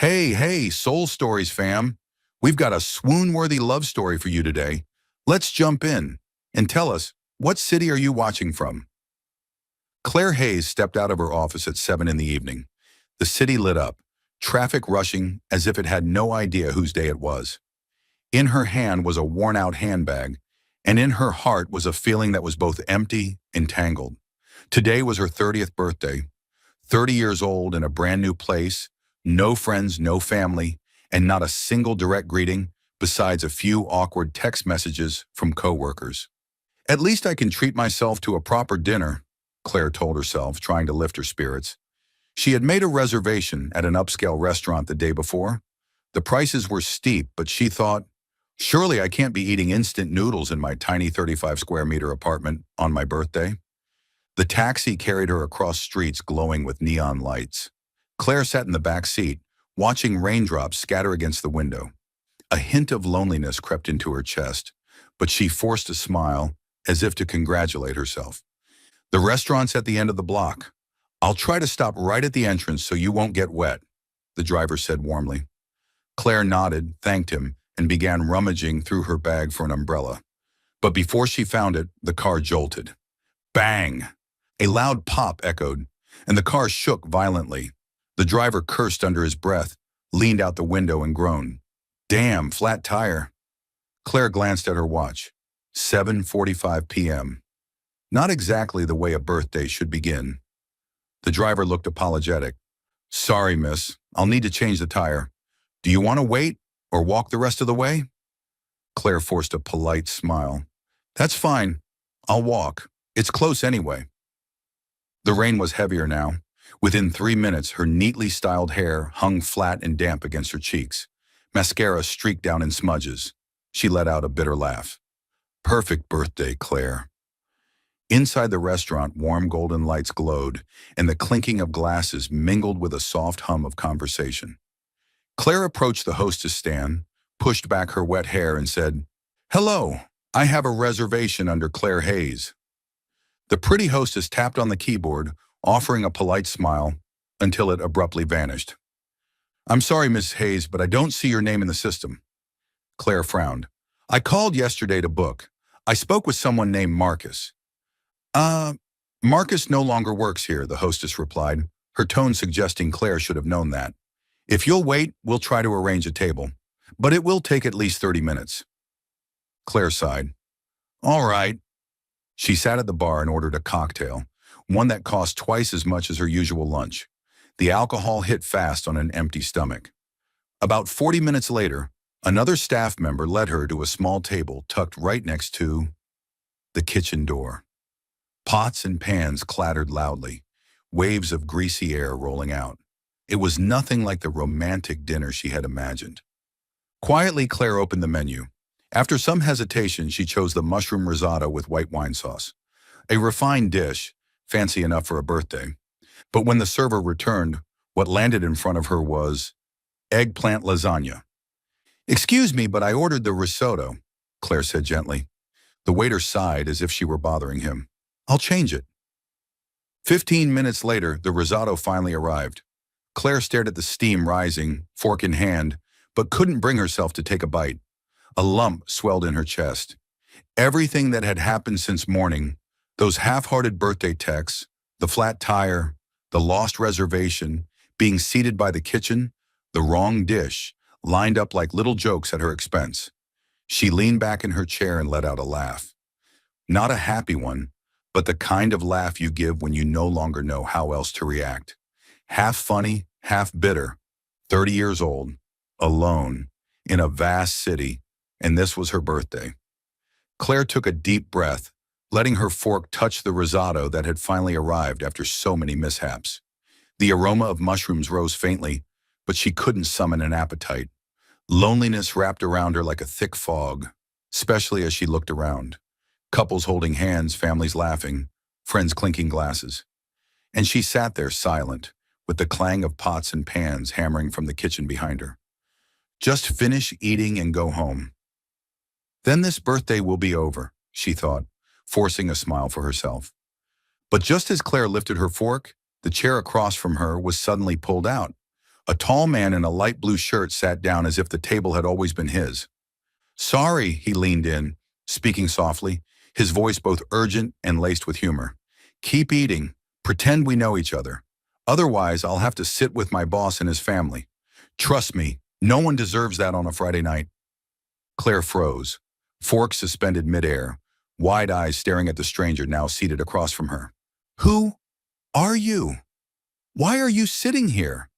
Hey, Soul Stories fam. We've got a swoon-worthy love story for you today. Let's jump in and tell us, what city are you watching from? Claire Hayes stepped out of her office at 7 in the evening. The city lit up, traffic rushing as if it had no idea whose day it was. In her hand was a worn-out handbag, and in her heart was a feeling that was both empty and tangled. Today was her 30th birthday, 30 years old in a brand new place, no friends, no family, and not a single direct greeting besides a few awkward text messages from coworkers. At least I can treat myself to a proper dinner, Claire told herself, trying to lift her spirits. She had made a reservation at an upscale restaurant the day before. The prices were steep, but she thought, surely I can't be eating instant noodles in my tiny 35 square meter apartment on my birthday. The taxi carried her across streets glowing with neon lights. Claire sat in the back seat, watching raindrops scatter against the window. A hint of loneliness crept into her chest, but she forced a smile as if to congratulate herself. The restaurant's at the end of the block. I'll try to stop right at the entrance so you won't get wet, the driver said warmly. Claire nodded, thanked him, and began rummaging through her bag for an umbrella. But before she found it, the car jolted. Bang! A loud pop echoed, and the car shook violently. The driver cursed under his breath, leaned out the window and groaned. Damn, flat tire. Claire glanced at her watch. 7:45 p.m. Not exactly the way a birthday should begin. The driver looked apologetic. Sorry, miss. I'll need to change the tire. Do you want to wait or walk the rest of the way? Claire forced a polite smile. That's fine. I'll walk. It's close anyway. The rain was heavier now. Within 3 minutes, her neatly styled hair hung flat and damp against her cheeks. Mascara streaked down in smudges. She let out a bitter laugh. Perfect birthday, Claire. Inside the restaurant, warm golden lights glowed, and the clinking of glasses mingled with a soft hum of conversation. Claire approached the hostess stand, pushed back her wet hair, and said, Hello, I have a reservation under Claire Hayes. The pretty hostess tapped on the keyboard, offering a polite smile, until it abruptly vanished. I'm sorry, Miss Hayes, but I don't see your name in the system. Claire frowned. I called yesterday to book. I spoke with someone named Marcus. Marcus no longer works here, the hostess replied, her tone suggesting Claire should have known that. If you'll wait, we'll try to arrange a table, but it will take at least 30 minutes. Claire sighed. All right. She sat at the bar and ordered a cocktail, one that cost twice as much as her usual lunch. The alcohol hit fast on an empty stomach. About 40 minutes later, another staff member led her to a small table tucked right next to the kitchen door. Pots and pans clattered loudly, waves of greasy air rolling out. It was nothing like the romantic dinner she had imagined. Quietly, Claire opened the menu. After some hesitation, she chose the mushroom risotto with white wine sauce. A refined dish, fancy enough for a birthday. But when the server returned, what landed in front of her was eggplant lasagna. Excuse me, but I ordered the risotto, Claire said gently. The waiter sighed as if she were bothering him. I'll change it. 15 minutes later, the risotto finally arrived. Claire stared at the steam rising, fork in hand, but couldn't bring herself to take a bite. A lump swelled in her chest. Everything that had happened since morning, those half-hearted birthday texts, the flat tire, the lost reservation, being seated by the kitchen, the wrong dish, lined up like little jokes at her expense. She leaned back in her chair and let out a laugh. Not a happy one, but the kind of laugh you give when you no longer know how else to react. Half funny, half bitter, 30 years old, alone, in a vast city, and this was her birthday. Claire took a deep breath, letting her fork touch the risotto that had finally arrived after so many mishaps. The aroma of mushrooms rose faintly, but she couldn't summon an appetite. Loneliness wrapped around her like a thick fog, especially as she looked around. Couples holding hands, families laughing, friends clinking glasses. And she sat there silent, with the clang of pots and pans hammering from the kitchen behind her. Just finish eating and go home. Then this birthday will be over, she thought, forcing a smile for herself. But just as Claire lifted her fork, the chair across from her was suddenly pulled out. A tall man in a light blue shirt sat down as if the table had always been his. Sorry, he leaned in, speaking softly, his voice both urgent and laced with humor. Keep eating. Pretend we know each other. Otherwise, I'll have to sit with my boss and his family. Trust me, no one deserves that on a Friday night. Claire froze, fork suspended midair, wide eyes staring at the stranger now seated across from her. Who are you? Why are you sitting here?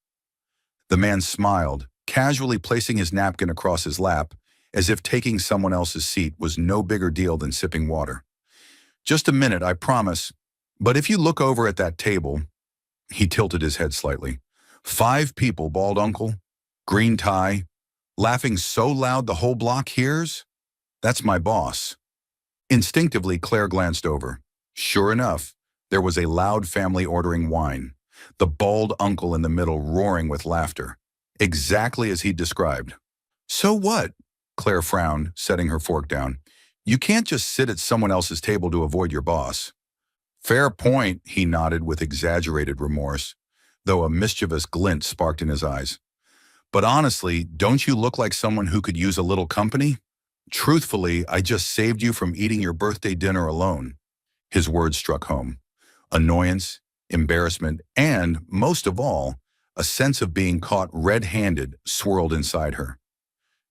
The man smiled, casually placing his napkin across his lap, as if taking someone else's seat was no bigger deal than sipping water. Just a minute, I promise. But if you look over at that table, he tilted his head slightly. 5 people, bald uncle, green tie, laughing so loud the whole block hears? That's my boss. Instinctively, Claire glanced over. Sure enough, there was a loud family ordering wine, the bald uncle in the middle roaring with laughter, exactly as he described. So what? Claire frowned, setting her fork down. You can't just sit at someone else's table to avoid your boss. Fair point, he nodded with exaggerated remorse, though a mischievous glint sparked in his eyes. But honestly, don't you look like someone who could use a little company? Truthfully, I just saved you from eating your birthday dinner alone. His words struck home. Annoyance, embarrassment, and, most of all, a sense of being caught red-handed swirled inside her.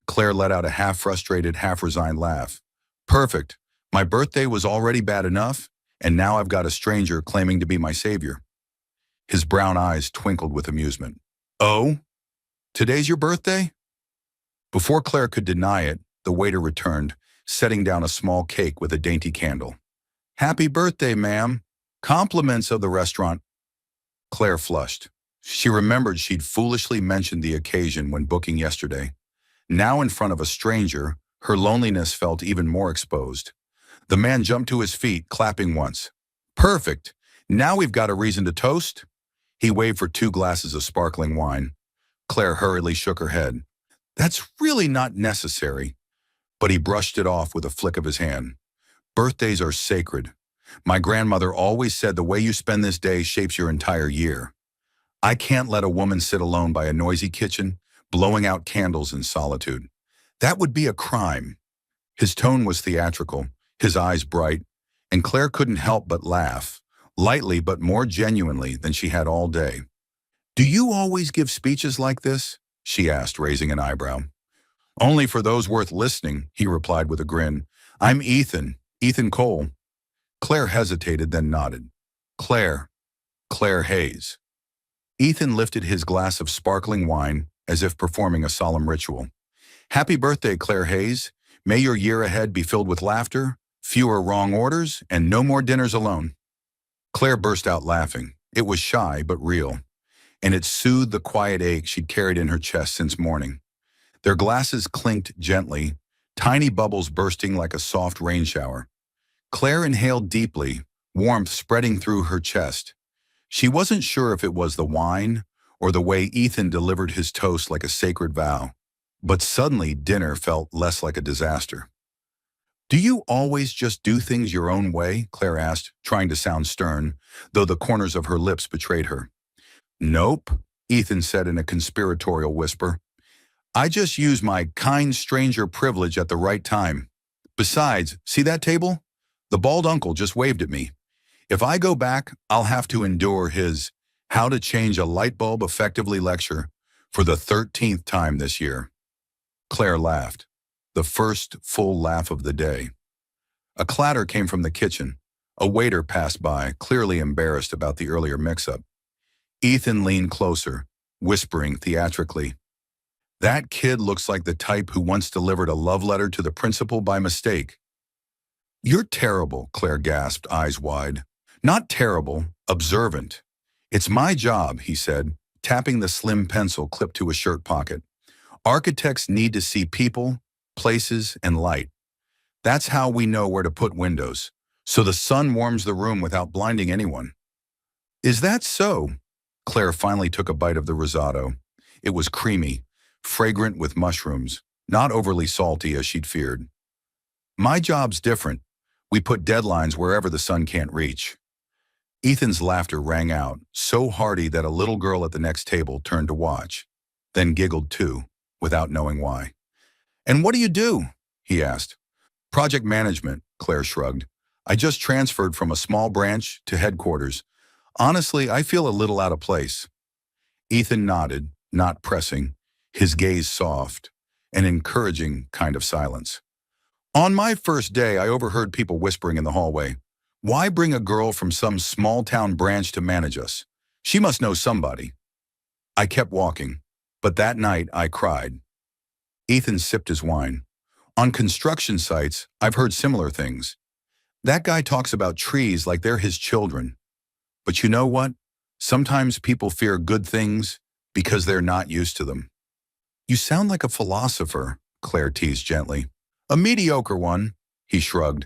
Claire let out a half-frustrated, half-resigned laugh. Perfect. My birthday was already bad enough, and now I've got a stranger claiming to be my savior. His brown eyes twinkled with amusement. Oh? Today's your birthday? Before Claire could deny it, the waiter returned, setting down a small cake with a dainty candle. Happy birthday, ma'am. Compliments of the restaurant. Claire flushed. She remembered she'd foolishly mentioned the occasion when booking yesterday. Now in front of a stranger, her loneliness felt even more exposed. The man jumped to his feet, clapping once. Perfect. Now we've got a reason to toast. He waved for 2 glasses of sparkling wine. Claire hurriedly shook her head. That's really not necessary. But he brushed it off with a flick of his hand. Birthdays are sacred. My grandmother always said the way you spend this day shapes your entire year. I can't let a woman sit alone by a noisy kitchen, blowing out candles in solitude. That would be a crime. His tone was theatrical, his eyes bright, and Claire couldn't help but laugh, lightly but more genuinely than she had all day. Do you always give speeches like this? She asked, raising an eyebrow. Only for those worth listening, he replied with a grin. I'm Ethan Cole. Claire hesitated, then nodded. Claire Hayes. Ethan lifted his glass of sparkling wine as if performing a solemn ritual. Happy birthday, Claire Hayes. May your year ahead be filled with laughter, fewer wrong orders, and no more dinners alone. Claire burst out laughing. It was shy but real, and it soothed the quiet ache she'd carried in her chest since morning. Their glasses clinked gently, tiny bubbles bursting like a soft rain shower. Claire inhaled deeply, warmth spreading through her chest. She wasn't sure if it was the wine or the way Ethan delivered his toast like a sacred vow. But suddenly dinner felt less like a disaster. Do you always just do things your own way? Claire asked, trying to sound stern, though the corners of her lips betrayed her. Nope, Ethan said in a conspiratorial whisper. I just use my kind stranger privilege at the right time. Besides, see that table? The bald uncle just waved at me. If I go back, I'll have to endure his How to Change a Light Bulb Effectively lecture for the 13th time this year. Claire laughed, the first full laugh of the day. A clatter came from the kitchen. A waiter passed by, clearly embarrassed about the earlier mix-up. Ethan leaned closer, whispering theatrically, That kid looks like the type who once delivered a love letter to the principal by mistake. You're terrible, Claire gasped, eyes wide. Not terrible, observant. It's my job, he said, tapping the slim pencil clipped to his shirt pocket. Architects need to see people, places, and light. That's how we know where to put windows, so the sun warms the room without blinding anyone. Is that so? Claire finally took a bite of the risotto. It was creamy, fragrant with mushrooms, not overly salty as she'd feared. My job's different. We put deadlines wherever the sun can't reach. Ethan's laughter rang out, so hearty that a little girl at the next table turned to watch, then giggled too, without knowing why. "And what do you do?" he asked. "Project management," Claire shrugged. "I just transferred from a small branch to headquarters. Honestly, I feel a little out of place." Ethan nodded, not pressing, his gaze soft, an encouraging kind of silence. "On my first day, I overheard people whispering in the hallway. Why bring a girl from some small-town branch to manage us? She must know somebody." I kept walking, but that night I cried. Ethan sipped his wine. "On construction sites, I've heard similar things. That guy talks about trees like they're his children. But you know what? Sometimes people fear good things because they're not used to them." "You sound like a philosopher," Claire teased gently. "A mediocre one," he shrugged.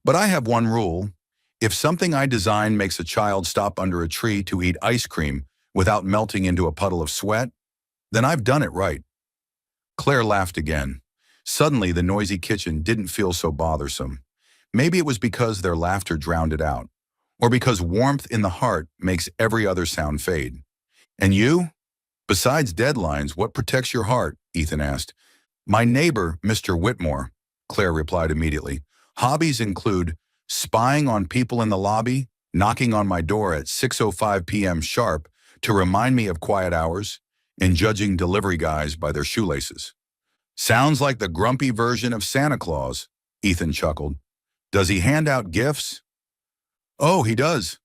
"But I have one rule. If something I design makes a child stop under a tree to eat ice cream without melting into a puddle of sweat, then I've done it right." Claire laughed again. Suddenly, the noisy kitchen didn't feel so bothersome. Maybe it was because their laughter drowned it out, or because warmth in the heart makes every other sound fade. "And you? Besides deadlines, what protects your heart?" Ethan asked. "My neighbor, Mr. Whitmore," Claire replied immediately. "Hobbies include spying on people in the lobby, knocking on my door at 6:05 p.m. sharp to remind me of quiet hours, and judging delivery guys by their shoelaces." "Sounds like the grumpy version of Santa Claus," Ethan chuckled. "Does he hand out gifts?" "Oh, he does.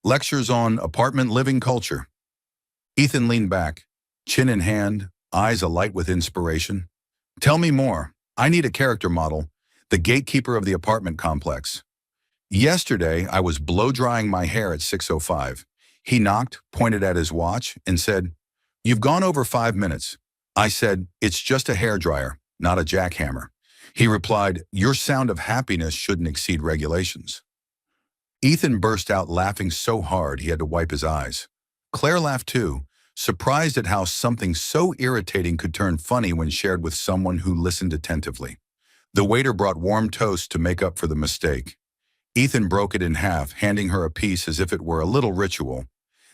Lectures on apartment living culture." Ethan leaned back, chin in hand, eyes alight with inspiration. "Tell me more. I need a character model, the gatekeeper of the apartment complex." "Yesterday, I was blow-drying my hair at 6:05. He knocked, pointed at his watch, and said, 'You've gone over 5 minutes. I said, 'It's just a hairdryer, not a jackhammer.' He replied, 'Your sound of happiness shouldn't exceed regulations.'" Ethan burst out laughing so hard he had to wipe his eyes. Claire laughed too, surprised at how something so irritating could turn funny when shared with someone who listened attentively. The waiter brought warm toast to make up for the mistake. Ethan broke it in half, handing her a piece as if it were a little ritual.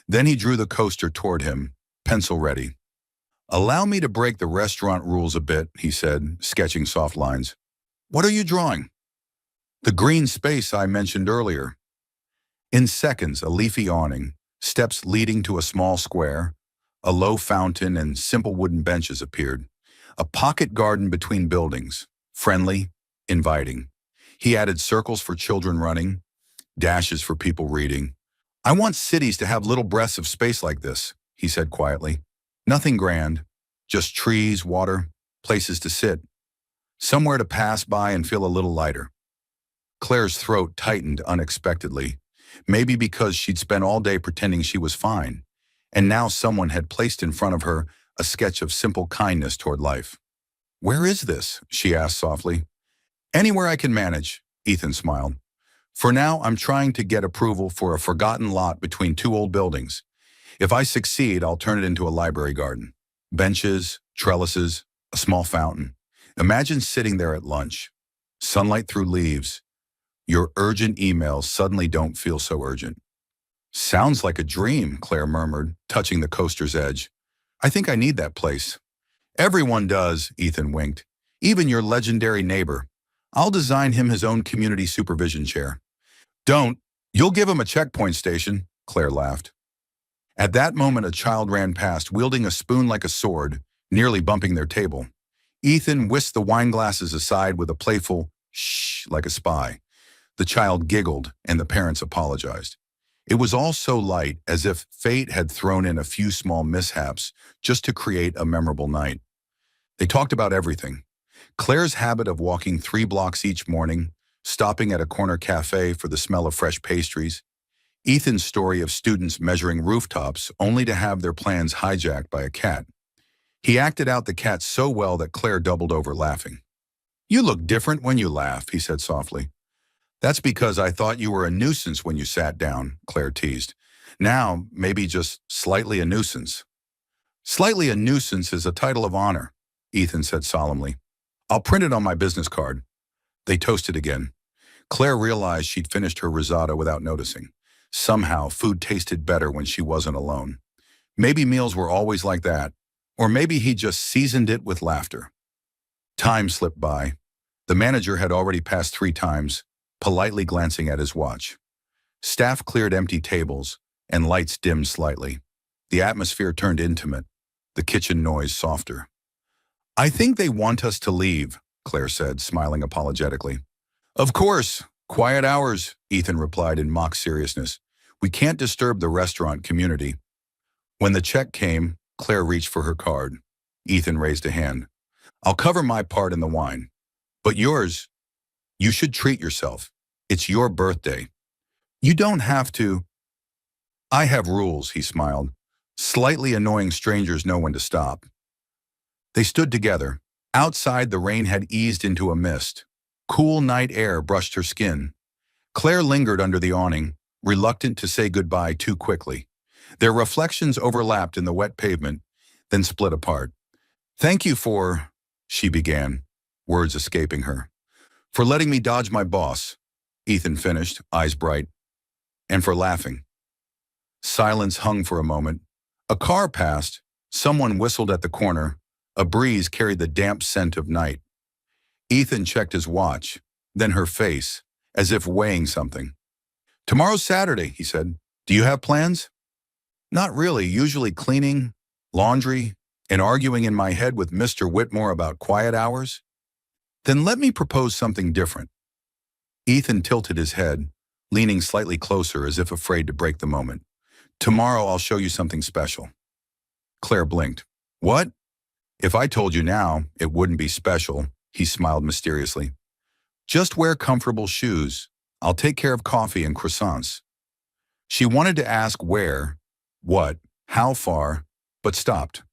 Then he drew the coaster toward him, pencil ready. "Allow me to break the restaurant rules a bit," he said, sketching soft lines. "What are you drawing?" "The green space I mentioned earlier." In seconds, a leafy awning, steps leading to a small square, a low fountain and simple wooden benches appeared. A pocket garden between buildings, friendly, inviting. He added circles for children running, dashes for people reading. "I want cities to have little breaths of space like this," he said quietly. "Nothing grand, just trees, water, places to sit, somewhere to pass by and feel a little lighter." Claire's throat tightened unexpectedly, maybe because she'd spent all day pretending she was fine, and now someone had placed in front of her a sketch of simple kindness toward life. "Where is this?" she asked softly. "Anywhere I can manage," Ethan smiled. "For now, I'm trying to get approval for a forgotten lot between two old buildings. If I succeed, I'll turn it into a library garden. Benches, trellises, a small fountain. Imagine sitting there at lunch. Sunlight through leaves. Your urgent emails suddenly don't feel so urgent." "Sounds like a dream," Claire murmured, touching the coaster's edge. "I think I need that place." "Everyone does," Ethan winked. "Even your legendary neighbor. I'll design him his own community supervision chair." "Don't. You'll give him a checkpoint station," Claire laughed. At that moment, a child ran past, wielding a spoon like a sword, nearly bumping their table. Ethan whisked the wine glasses aside with a playful shh like a spy. The child giggled, and the parents apologized. It was all so light, as if fate had thrown in a few small mishaps just to create a memorable night. They talked about everything. Claire's habit of walking 3 blocks each morning, stopping at a corner cafe for the smell of fresh pastries. Ethan's story of students measuring rooftops only to have their plans hijacked by a cat. He acted out the cat so well that Claire doubled over laughing. "You look different when you laugh," he said softly. "That's because I thought you were a nuisance when you sat down," Claire teased. "Now, maybe just slightly a nuisance." "Slightly a nuisance is a title of honor," Ethan said solemnly. "I'll print it on my business card." They toasted again. Claire realized she'd finished her risotto without noticing. Somehow, food tasted better when she wasn't alone. Maybe meals were always like that, or maybe he just seasoned it with laughter. Time slipped by. The manager had already passed 3 times, politely glancing at his watch. Staff cleared empty tables, and lights dimmed slightly. The atmosphere turned intimate, the kitchen noise softer. "I think they want us to leave," Claire said, smiling apologetically. "Of course, quiet hours," Ethan replied in mock seriousness. "We can't disturb the restaurant community." When the check came, Claire reached for her card. Ethan raised a hand. "I'll cover my part in the wine. But yours, you should treat yourself. It's your birthday. You don't have to." "I have rules," he smiled. "Slightly annoying strangers know when to stop." They stood together. Outside, the rain had eased into a mist. Cool night air brushed her skin. Claire lingered under the awning, reluctant to say goodbye too quickly. Their reflections overlapped in the wet pavement, then split apart. "Thank you for," she began, words escaping her. "For letting me dodge my boss," Ethan finished, eyes bright. "And for laughing." Silence hung for a moment. A car passed. Someone whistled at the corner. A breeze carried the damp scent of night. Ethan checked his watch, then her face, as if weighing something. "Tomorrow's Saturday," he said. "Do you have plans?" "Not really, usually cleaning, laundry, and arguing in my head with Mr. Whitmore about quiet hours." "Then let me propose something different." Ethan tilted his head, leaning slightly closer as if afraid to break the moment. "Tomorrow I'll show you something special." Claire blinked. "What?" "If I told you now, it wouldn't be special," he smiled mysteriously. "Just wear comfortable shoes. I'll take care of coffee and croissants." She wanted to ask where, what, how far, but stopped.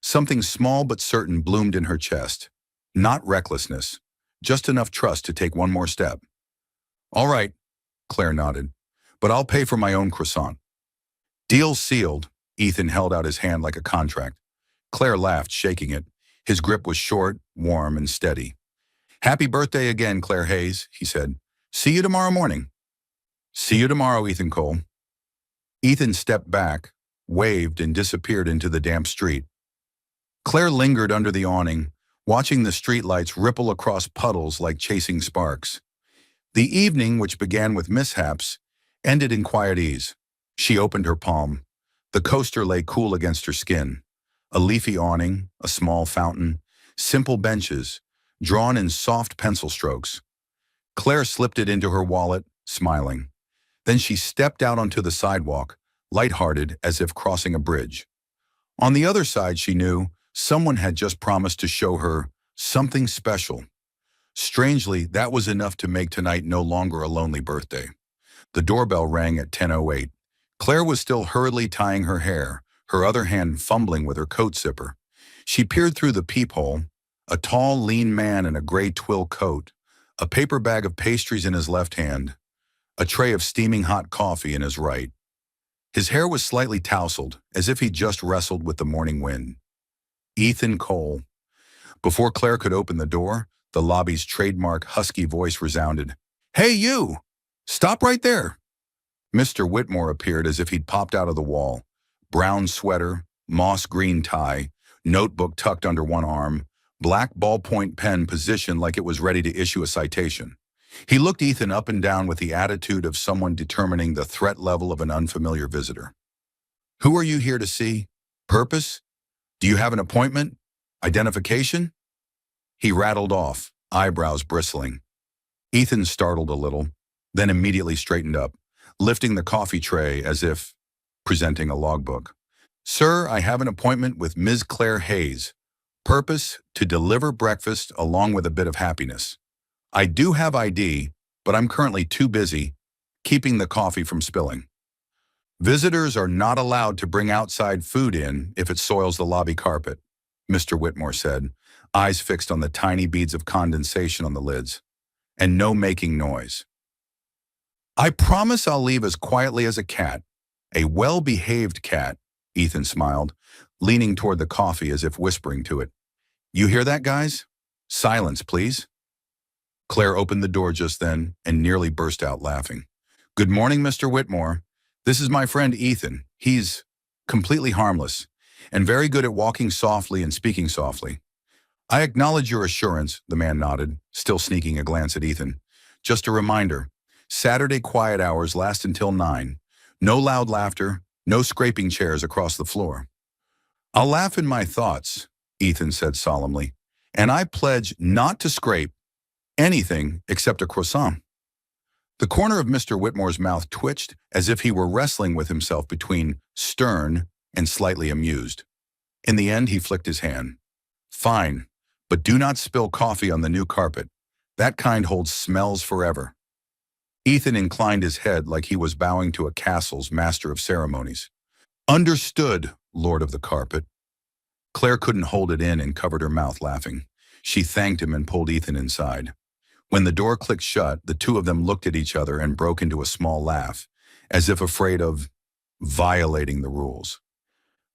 Something small but certain bloomed in her chest. Not recklessness, just enough trust to take one more step. "All right," Claire nodded, "but I'll pay for my own croissant." Deal sealed. Ethan held out his hand like a contract. Claire laughed, shaking it. His grip was short, warm, and steady. "Happy birthday again, Claire Hayes," he said. "See you tomorrow morning." "See you tomorrow, Ethan Cole." Ethan stepped back, waved, and disappeared into the damp street. Claire lingered under the awning, watching the streetlights ripple across puddles like chasing sparks. The evening, which began with mishaps, ended in quiet ease. She opened her palm. The coaster lay cool against her skin. A leafy awning, a small fountain, simple benches, drawn in soft pencil strokes. Claire slipped it into her wallet, smiling. Then she stepped out onto the sidewalk, lighthearted as if crossing a bridge. On the other side, she knew, someone had just promised to show her something special. Strangely, that was enough to make tonight no longer a lonely birthday. The doorbell rang at 10:08. Claire was still hurriedly tying her hair, her other hand fumbling with her coat zipper. She peered through the peephole, a tall, lean man in a gray twill coat, a paper bag of pastries in his left hand, a tray of steaming hot coffee in his right. His hair was slightly tousled, as if he'd just wrestled with the morning wind. Ethan Cole. Before Claire could open the door, the lobby's trademark husky voice resounded. "Hey, you! Stop right there!" Mr. Whitmore appeared as if he'd popped out of the wall. Brown sweater, moss green tie, notebook tucked under one arm, black ballpoint pen positioned like it was ready to issue a citation. He looked Ethan up and down with the attitude of someone determining the threat level of an unfamiliar visitor. "Who are you here to see? Purpose? Do you have an appointment? Identification?" He rattled off, eyebrows bristling. Ethan startled a little, then immediately straightened up, lifting the coffee tray as if presenting a logbook. "Sir, I have an appointment with Ms. Claire Hayes. Purpose, to deliver breakfast along with a bit of happiness. I do have ID, but I'm currently too busy keeping the coffee from spilling. Visitors are not allowed to bring outside food in if it soils the lobby carpet," Mr. Whitmore said, eyes fixed on the tiny beads of condensation on the lids. "And no making noise." "I promise I'll leave as quietly as a cat. A well-behaved cat," Ethan smiled, leaning toward the coffee as if whispering to it. "You hear that, guys? Silence, please." Claire opened the door just then and nearly burst out laughing. "Good morning, Mr. Whitmore. This is my friend Ethan. He's completely harmless and very good at walking softly and speaking softly. I acknowledge your assurance, the man nodded, still sneaking a glance at Ethan. Just a reminder, Saturday quiet hours last until 9. No loud laughter, no scraping chairs across the floor. I'll laugh in my thoughts, Ethan said solemnly, and I pledge not to scrape anything except a croissant. The corner of Mr. Whitmore's mouth twitched as if he were wrestling with himself between stern and slightly amused. In the end, he flicked his hand. Fine, but do not spill coffee on the new carpet. That kind holds smells forever. Ethan inclined his head like he was bowing to a castle's master of ceremonies. Understood, Lord of the Carpet. Claire couldn't hold it in and covered her mouth laughing. She thanked him and pulled Ethan inside. When the door clicked shut, the two of them looked at each other and broke into a small laugh, as if afraid of violating the rules.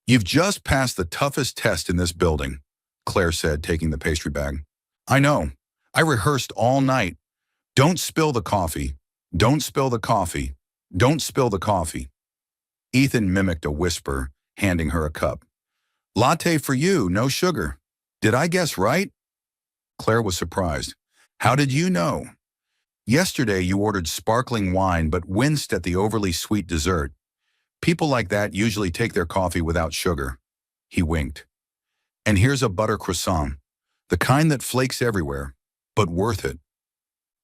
You've just passed the toughest test in this building, Claire said, taking the pastry bag. I know. I rehearsed all night. Don't spill the coffee. Don't spill the coffee. Don't spill the coffee. Ethan mimicked a whisper, handing her a cup. Latte for you, no sugar. Did I guess right? Claire was surprised. How did you know? Yesterday you ordered sparkling wine but winced at the overly sweet dessert. People like that usually take their coffee without sugar. He winked. And here's a butter croissant, the kind that flakes everywhere, but worth it.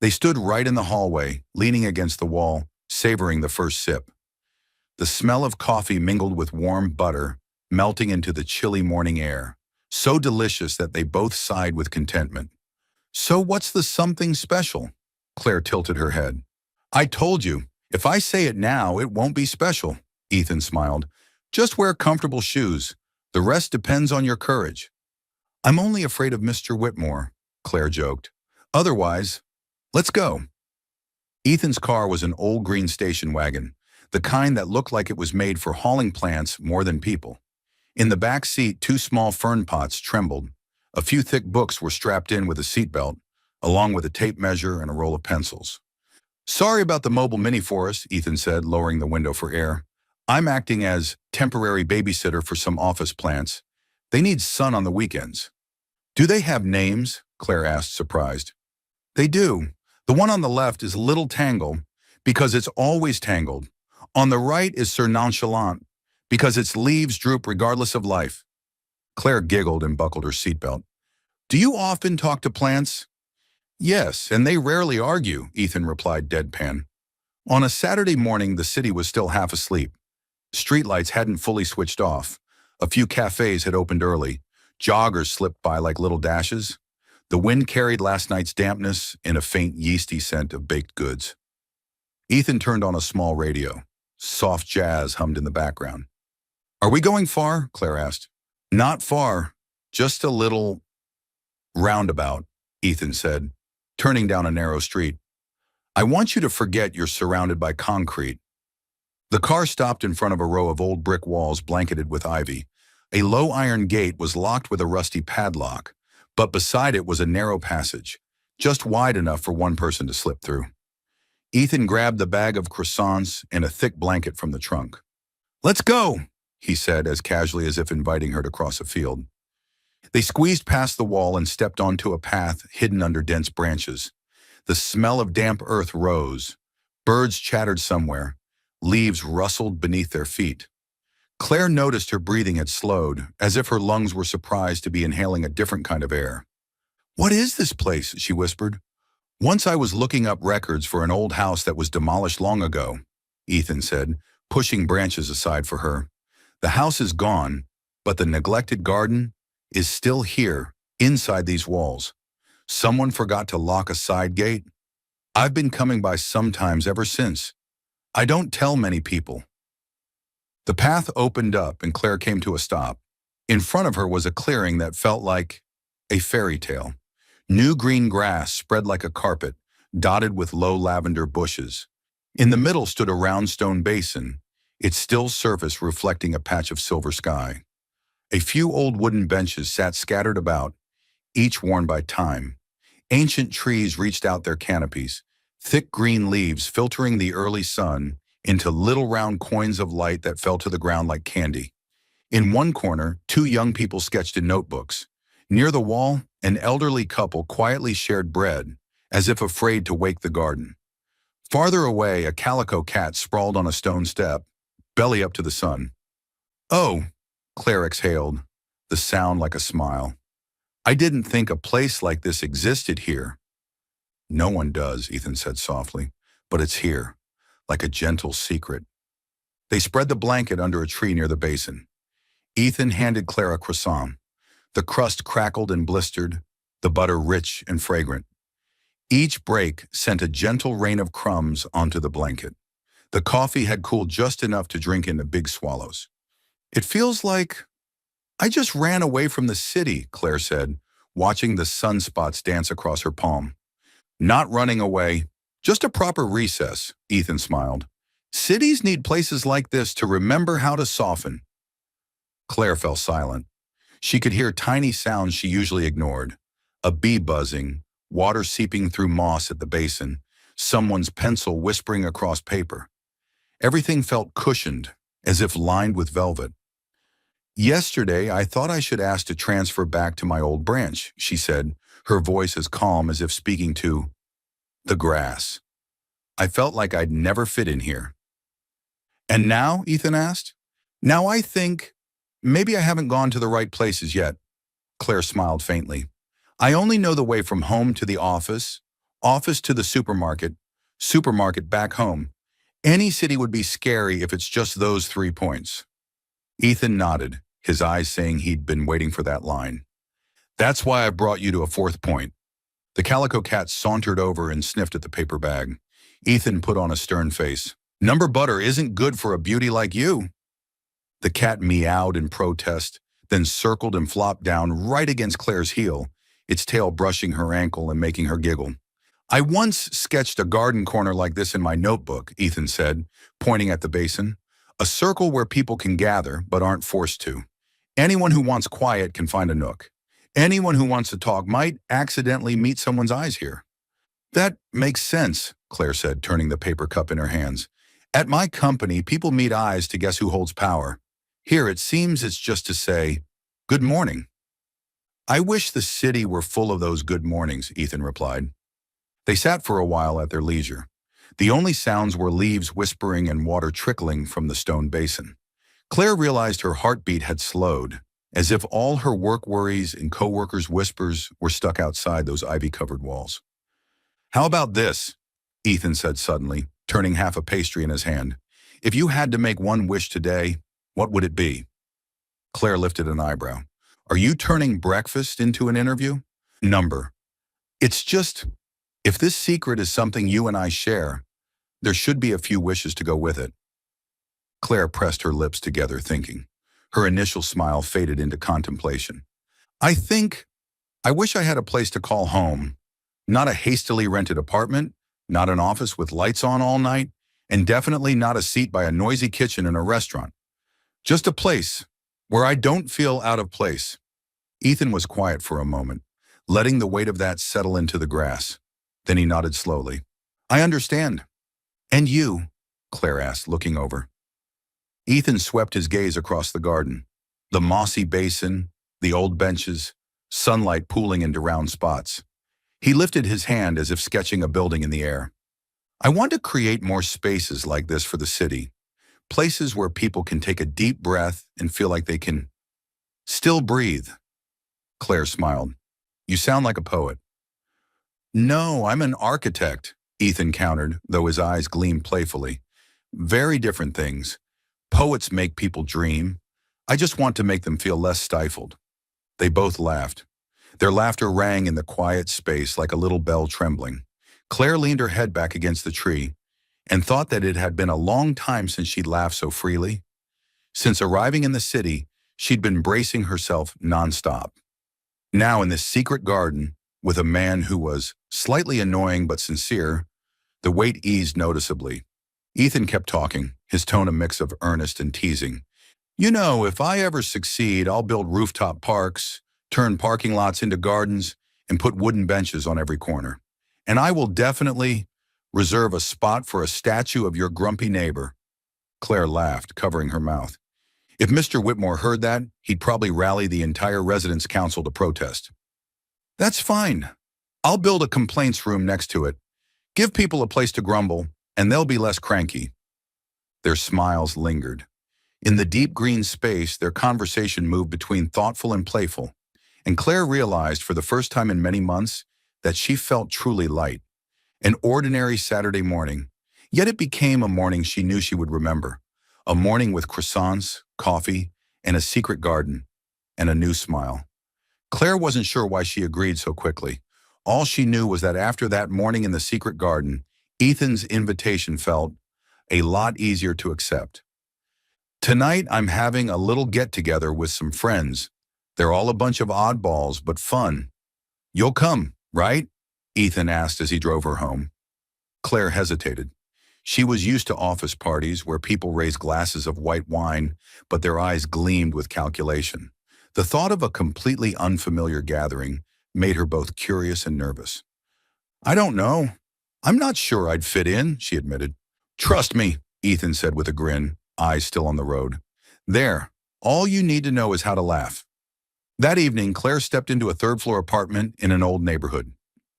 They stood right in the hallway, leaning against the wall, savoring the first sip. The smell of coffee mingled with warm butter, melting into the chilly morning air, so delicious that they both sighed with contentment. So what's the something special? Claire tilted her head. I told you, if I say it now, it won't be special, Ethan smiled. Just wear comfortable shoes. The rest depends on your courage. I'm only afraid of Mr. Whitmore, Claire joked. Otherwise, let's go. Ethan's car was an old green station wagon, the kind that looked like it was made for hauling plants more than people. In the back seat, 2 small fern pots trembled. A few thick books were strapped in with a seatbelt, along with a tape measure and a roll of pencils. Sorry about the mobile mini forest, Ethan said, lowering the window for air. I'm acting as temporary babysitter for some office plants. They need sun on the weekends. Do they have names? Claire asked, surprised. They do. The one on the left is Little Tangle, because it's always tangled. On the right is Sir Nonchalant, because its leaves droop regardless of life. Claire giggled and buckled her seatbelt. Do you often talk to plants? Yes, and they rarely argue, Ethan replied deadpan. On a Saturday morning, the city was still half asleep. Streetlights hadn't fully switched off. A few cafes had opened early. Joggers slipped by like little dashes. The wind carried last night's dampness in a faint yeasty scent of baked goods. Ethan turned on a small radio. Soft jazz hummed in the background. Are we going far? Claire asked. Not far, just a little roundabout, Ethan said, turning down a narrow street. I want you to forget you're surrounded by concrete. The car stopped in front of a row of old brick walls blanketed with ivy. A low iron gate was locked with a rusty padlock, but beside it was a narrow passage, just wide enough for one person to slip through. Ethan grabbed the bag of croissants and a thick blanket from the trunk. Let's go, he said as casually as if inviting her to cross a field. They squeezed past the wall and stepped onto a path hidden under dense branches. The smell of damp earth rose. Birds chattered somewhere. Leaves rustled beneath their feet. Claire noticed her breathing had slowed, as if her lungs were surprised to be inhaling a different kind of air. What is this place? She whispered. Once I was looking up records for an old house that was demolished long ago, Ethan said, pushing branches aside for her. The house is gone, but the neglected garden is still here, inside these walls. Someone forgot to lock a side gate. I've been coming by sometimes ever since. I don't tell many people. The path opened up and Claire came to a stop. In front of her was a clearing that felt like a fairy tale. New green grass spread like a carpet, dotted with low lavender bushes. In the middle stood a round stone basin, its still surface reflecting a patch of silver sky. A few old wooden benches sat scattered about, each worn by time. Ancient trees reached out their canopies, thick green leaves filtering the early sun into little round coins of light that fell to the ground like candy. In one corner, two young people sketched in notebooks. Near the wall, an elderly couple quietly shared bread, as if afraid to wake the garden. Farther away, a calico cat sprawled on a stone step, belly up to the sun. "Oh," Claire exhaled, the sound like a smile. "I didn't think a place like this existed here." "No one does," Ethan said softly, "but it's here, like a gentle secret." They spread the blanket under a tree near the basin. Ethan handed Claire a croissant. The crust crackled and blistered, the butter rich and fragrant. Each break sent a gentle rain of crumbs onto the blanket. The coffee had cooled just enough to drink in big swallows. "It feels like I just ran away from the city," Claire said, watching the sunspots dance across her palm. "Not running away, just a proper recess," Ethan smiled. "Cities need places like this to remember how to soften." Claire fell silent. She could hear tiny sounds she usually ignored. A bee buzzing, water seeping through moss at the basin, someone's pencil whispering across paper. Everything felt cushioned, as if lined with velvet. "Yesterday, I thought I should ask to transfer back to my old branch," she said, her voice as calm as if speaking to the grass. "I felt like I'd never fit in here." "And now?" Ethan asked. "Now I think maybe I haven't gone to the right places yet." Claire smiled faintly. "I only know the way from home to the office, office to the supermarket, supermarket back home. Any city would be scary if it's just those 3 points." Ethan nodded, his eyes saying he'd been waiting for that line. "That's why I brought you to a 4th point." The calico cat sauntered over and sniffed at the paper bag. Ethan put on a stern face. "Number butter isn't good for a beauty like you." The cat meowed in protest, then circled and flopped down right against Claire's heel, its tail brushing her ankle and making her giggle. "I once sketched a garden corner like this in my notebook," Ethan said, pointing at the basin. "A circle where people can gather but aren't forced to. Anyone who wants quiet can find a nook. Anyone who wants to talk might accidentally meet someone's eyes here." "That makes sense," Claire said, turning the paper cup in her hands. "At my company, people meet eyes to guess who holds power. Here, it seems it's just to say, 'Good morning.'" "I wish the city were full of those good mornings," Ethan replied. They sat for a while at their leisure. The only sounds were leaves whispering and water trickling from the stone basin. Claire realized her heartbeat had slowed, as if all her work worries and coworkers' whispers were stuck outside those ivy-covered walls. "How about this?" Ethan said suddenly, turning half a pastry in his hand. "If you had to make one wish today, what would it be?" Claire lifted an eyebrow. "Are you turning breakfast into an interview?" "Number. It's just, if this secret is something you and I share, there should be a few wishes to go with it." Claire pressed her lips together, thinking. Her initial smile faded into contemplation. "I think I wish I had a place to call home. Not a hastily rented apartment, not an office with lights on all night, and definitely not a seat by a noisy kitchen in a restaurant. Just a place where I don't feel out of place." Ethan was quiet for a moment, letting the weight of that settle into the grass. Then he nodded slowly. "I understand." "And you?" Claire asked, looking over. Ethan swept his gaze across the garden. The mossy basin, the old benches, sunlight pooling into round spots. He lifted his hand as if sketching a building in the air. "I want to create more spaces like this for the city. Places where people can take a deep breath and feel like they can still breathe." Claire smiled. "You sound like a poet." "No, I'm an architect," Ethan countered, though his eyes gleamed playfully. "Very different things. Poets make people dream. I just want to make them feel less stifled." They both laughed. Their laughter rang in the quiet space like a little bell trembling. Claire leaned her head back against the tree and thought that it had been a long time since she'd laughed so freely. Since arriving in the city, she'd been bracing herself nonstop. Now in this secret garden, with a man who was slightly annoying but sincere, the weight eased noticeably. Ethan kept talking, his tone a mix of earnest and teasing. "You know, if I ever succeed, I'll build rooftop parks, turn parking lots into gardens, and put wooden benches on every corner. And I will definitely, Reserve a spot for a statue of your grumpy neighbor. Claire laughed, covering her mouth. If Mr. Whitmore heard that, he'd probably rally the entire residence council to protest. That's fine. I'll build a complaints room next to it. Give people a place to grumble, and they'll be less cranky. Their smiles lingered. In the deep green space, their conversation moved between thoughtful and playful, and Claire realized for the first time in many months that she felt truly light. An ordinary Saturday morning, yet it became a morning she knew she would remember. A morning with croissants, coffee, and a secret garden, and a new smile. Claire wasn't sure why she agreed so quickly. All she knew was that after that morning in the secret garden, Ethan's invitation felt a lot easier to accept. Tonight, I'm having a little get-together with some friends. They're all a bunch of oddballs, but fun. You'll come, right? Ethan asked as he drove her home. Claire hesitated. She was used to office parties where people raised glasses of white wine, but their eyes gleamed with calculation. The thought of a completely unfamiliar gathering made her both curious and nervous. I don't know. I'm not sure I'd fit in, she admitted. Trust me, Ethan said with a grin, eyes still on the road. There, all you need to know is how to laugh. That evening, Claire stepped into a third-floor apartment in an old neighborhood.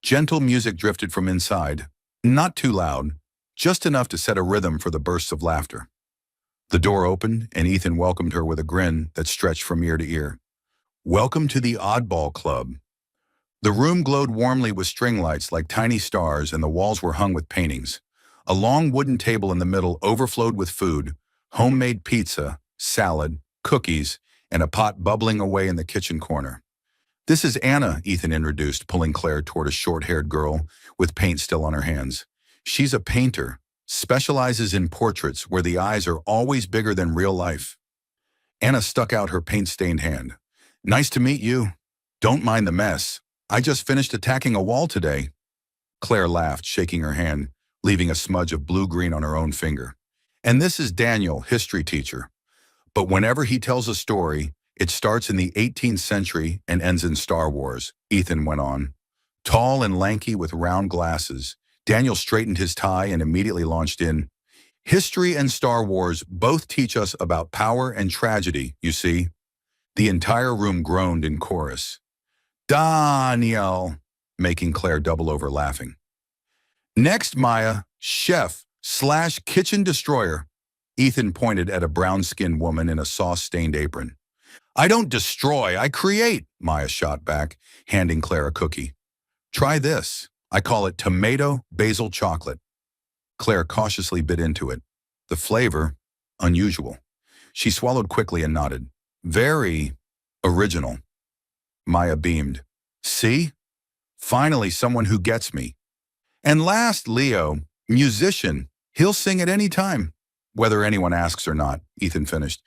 Gentle music drifted from inside, not too loud, just enough to set a rhythm for the bursts of laughter. The door opened, and Ethan welcomed her with a grin that stretched from ear to ear. Welcome to the Oddball Club. The room glowed warmly with string lights like tiny stars, and the walls were hung with paintings. A long wooden table in the middle overflowed with food, homemade pizza, salad, cookies, and a pot bubbling away in the kitchen corner. This is Anna, Ethan introduced, pulling Claire toward a short-haired girl with paint still on her hands. She's a painter, specializes in portraits where the eyes are always bigger than real life. Anna stuck out her paint-stained hand. Nice to meet you. Don't mind the mess. I just finished attacking a wall today. Claire laughed, shaking her hand, leaving a smudge of blue-green on her own finger. And this is Daniel, history teacher. But whenever he tells a story, it starts in the 18th century and ends in Star Wars, Ethan went on. Tall and lanky with round glasses, Daniel straightened his tie and immediately launched in. History and Star Wars both teach us about power and tragedy, you see. The entire room groaned in chorus. Daniel, making Claire double over laughing. Next, Maya, chef/kitchen destroyer. Ethan pointed at a brown-skinned woman in a sauce-stained apron. I don't destroy, I create, Maya shot back, handing Claire a cookie. Try this. I call it tomato basil chocolate. Claire cautiously bit into it. The flavor, unusual. She swallowed quickly and nodded. Very original. Maya beamed. See? Finally, someone who gets me. And last, Leo, musician. He'll sing at any time, whether anyone asks or not, Ethan finished.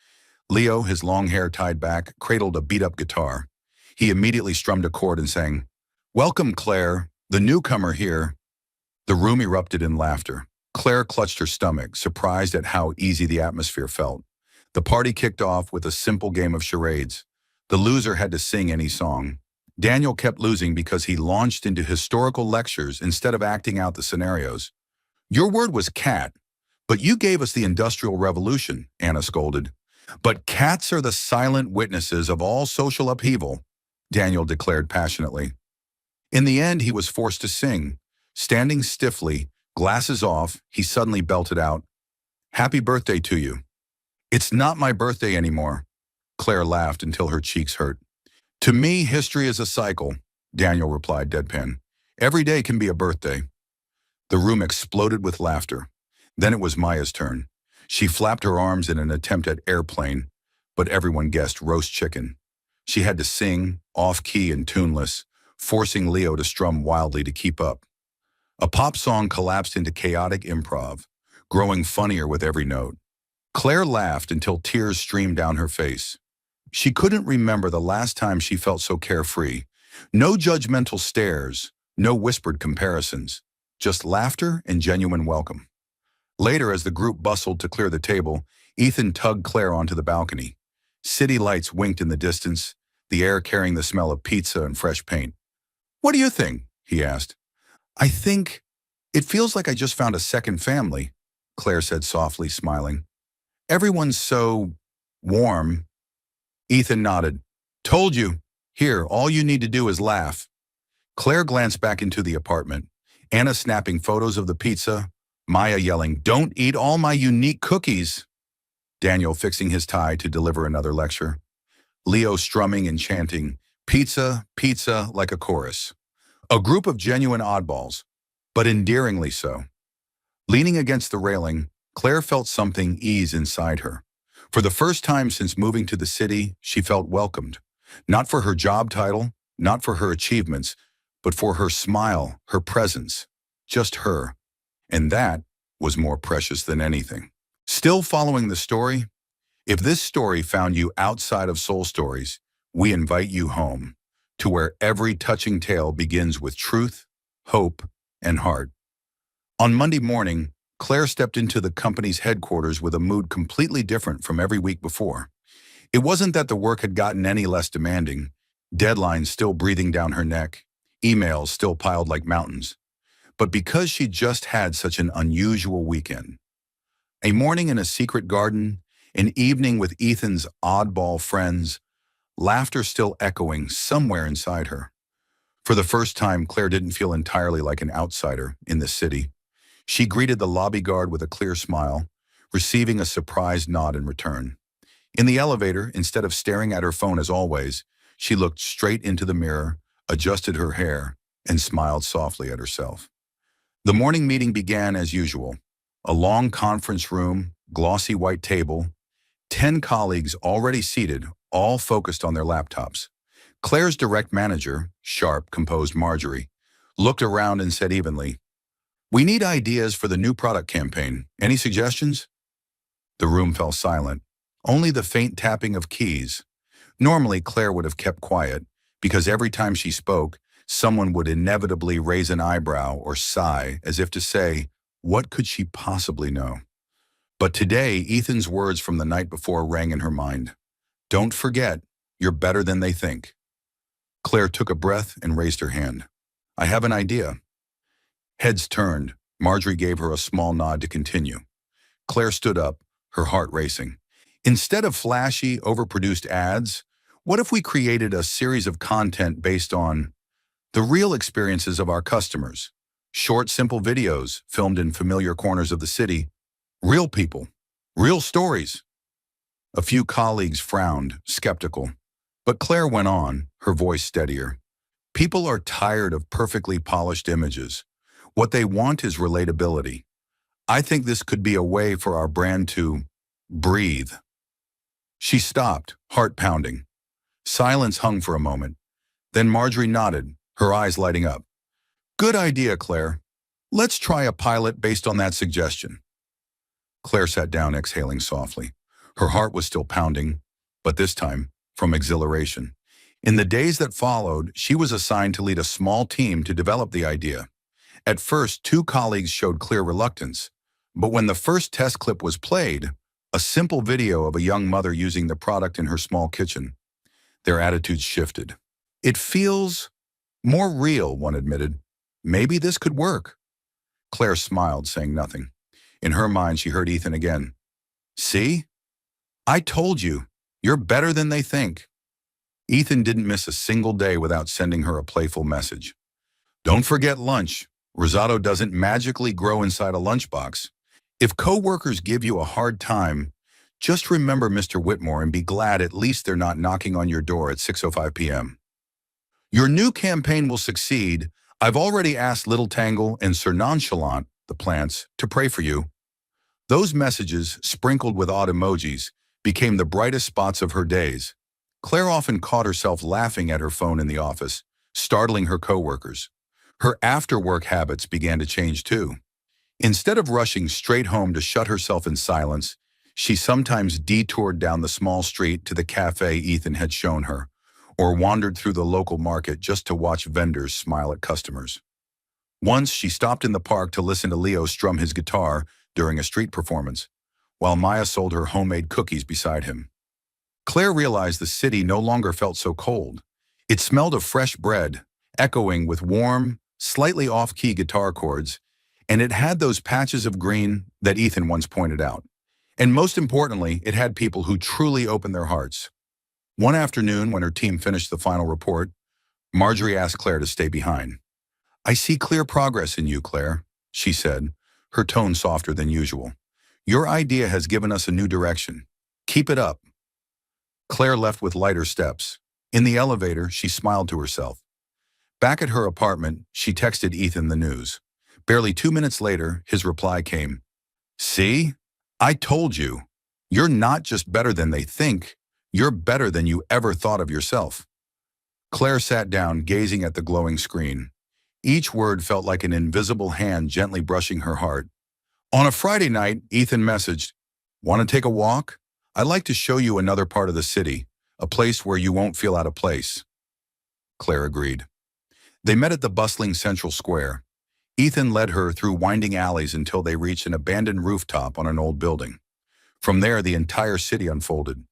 Leo, his long hair tied back, cradled a beat-up guitar. He immediately strummed a chord and sang, Welcome, Claire, the newcomer here. The room erupted in laughter. Claire clutched her stomach, surprised at how easy the atmosphere felt. The party kicked off with a simple game of charades. The loser had to sing any song. Daniel kept losing because he launched into historical lectures instead of acting out the scenarios. Your word was cat, but you gave us the Industrial Revolution, Anna scolded. But cats are the silent witnesses of all social upheaval, Daniel declared passionately. In the end, he was forced to sing. Standing stiffly, glasses off, he suddenly belted out, Happy birthday to you. It's not my birthday anymore. Claire laughed until her cheeks hurt. To me, history is a cycle, Daniel replied deadpan. Every day can be a birthday. The room exploded with laughter. Then it was Maya's turn. She flapped her arms in an attempt at airplane, but everyone guessed roast chicken. She had to sing, off-key and tuneless, forcing Leo to strum wildly to keep up. A pop song collapsed into chaotic improv, growing funnier with every note. Claire laughed until tears streamed down her face. She couldn't remember the last time she felt so carefree. No judgmental stares, no whispered comparisons, just laughter and genuine welcome. Later, as the group bustled to clear the table, Ethan tugged Claire onto the balcony. City lights winked in the distance, the air carrying the smell of pizza and fresh paint. What do you think? He asked. I think It feels like I just found a second family, Claire said softly, smiling. Everyone's so warm. Ethan nodded. Told you. Here, all you need to do is laugh. Claire glanced back into the apartment. Anna snapping photos of the pizza. Maya yelling, "Don't eat all my unique cookies." Daniel fixing his tie to deliver another lecture. Leo strumming and chanting, "Pizza, pizza," like a chorus. A group of genuine oddballs, but endearingly so. Leaning against the railing, Claire felt something ease inside her. For the first time since moving to the city, she felt welcomed. Not for her job title, not for her achievements, but for her smile, her presence. Just her. And that was more precious than anything. Still following the story? If this story found you outside of Soul Stories, we invite you home, to where every touching tale begins with truth, hope, and heart. On Monday morning, Claire stepped into the company's headquarters with a mood completely different from every week before. It wasn't that the work had gotten any less demanding, deadlines still breathing down her neck, emails still piled like mountains, but because she just had such an unusual weekend. A morning in a secret garden, an evening with Ethan's oddball friends, laughter still echoing somewhere inside her. For the first time, Claire didn't feel entirely like an outsider in the city. She greeted the lobby guard with a clear smile, receiving a surprised nod in return. In the elevator, instead of staring at her phone as always, she looked straight into the mirror, adjusted her hair, and smiled softly at herself. The morning meeting began as usual. A long conference room, glossy white table, 10 colleagues already seated, all focused on their laptops. Claire's direct manager, sharp, composed Marjorie, looked around and said evenly, "We need ideas for the new product campaign. Any suggestions?" The room fell silent, only the faint tapping of keys. Normally, Claire would have kept quiet, because every time she spoke, someone would inevitably raise an eyebrow or sigh as if to say, what could she possibly know? But today, Ethan's words from the night before rang in her mind. Don't forget, you're better than they think. Claire took a breath and raised her hand. I have an idea. Heads turned. Marjorie gave her a small nod to continue. Claire stood up, her heart racing. Instead of flashy, overproduced ads, what if we created a series of content based on the real experiences of our customers? Short, simple videos filmed in familiar corners of the city. Real people. Real stories. A few colleagues frowned, skeptical. But Claire went on, her voice steadier. People are tired of perfectly polished images. What they want is relatability. I think this could be a way for our brand to breathe. She stopped, heart pounding. Silence hung for a moment. Then Marjorie nodded, her eyes lighting up. Good idea, Claire. Let's try a pilot based on that suggestion. Claire sat down, exhaling softly. Her heart was still pounding, but this time from exhilaration. In the days that followed, she was assigned to lead a small team to develop the idea. At first, 2 colleagues showed clear reluctance, but when the first test clip was played, a simple video of a young mother using the product in her small kitchen, their attitudes shifted. It feels more real, one admitted. Maybe this could work. Claire smiled, saying nothing. In her mind, she heard Ethan again. See? I told you, you're better than they think. Ethan didn't miss a single day without sending her a playful message. Don't forget lunch. Risotto doesn't magically grow inside a lunchbox. If coworkers give you a hard time, just remember Mr. Whitmore and be glad at least they're not knocking on your door at 6:05 p.m. Your new campaign will succeed. I've already asked Little Tangle and Sir Nonchalant, the plants, to pray for you. Those messages, sprinkled with odd emojis, became the brightest spots of her days. Claire often caught herself laughing at her phone in the office, startling her coworkers. Her after-work habits began to change too. Instead of rushing straight home to shut herself in silence, she sometimes detoured down the small street to the cafe Ethan had shown her, or wandered through the local market just to watch vendors smile at customers. Once, she stopped in the park to listen to Leo strum his guitar during a street performance, while Maya sold her homemade cookies beside him. Claire realized the city no longer felt so cold. It smelled of fresh bread, echoing with warm, slightly off-key guitar chords, And it had those patches of green that Ethan once pointed out. And most importantly, it had people who truly opened their hearts. One afternoon, when her team finished the final report, Marjorie asked Claire to stay behind. "I see clear progress in you, Claire," she said, her tone softer than usual. "Your idea has given us a new direction. Keep it up." Claire left with lighter steps. In the elevator, she smiled to herself. Back at her apartment, she texted Ethan the news. Barely 2 minutes later, his reply came. "See? I told you. You're not just better than they think. You're better than you ever thought of yourself." Claire sat down, gazing at the glowing screen. Each word felt like an invisible hand gently brushing her heart. On a Friday night, Ethan messaged, "Want to take a walk? I'd like to show you another part of the city, a place where you won't feel out of place." Claire agreed. They met at the bustling central square. Ethan led her through winding alleys until they reached an abandoned rooftop on an old building. From there, the entire city unfolded.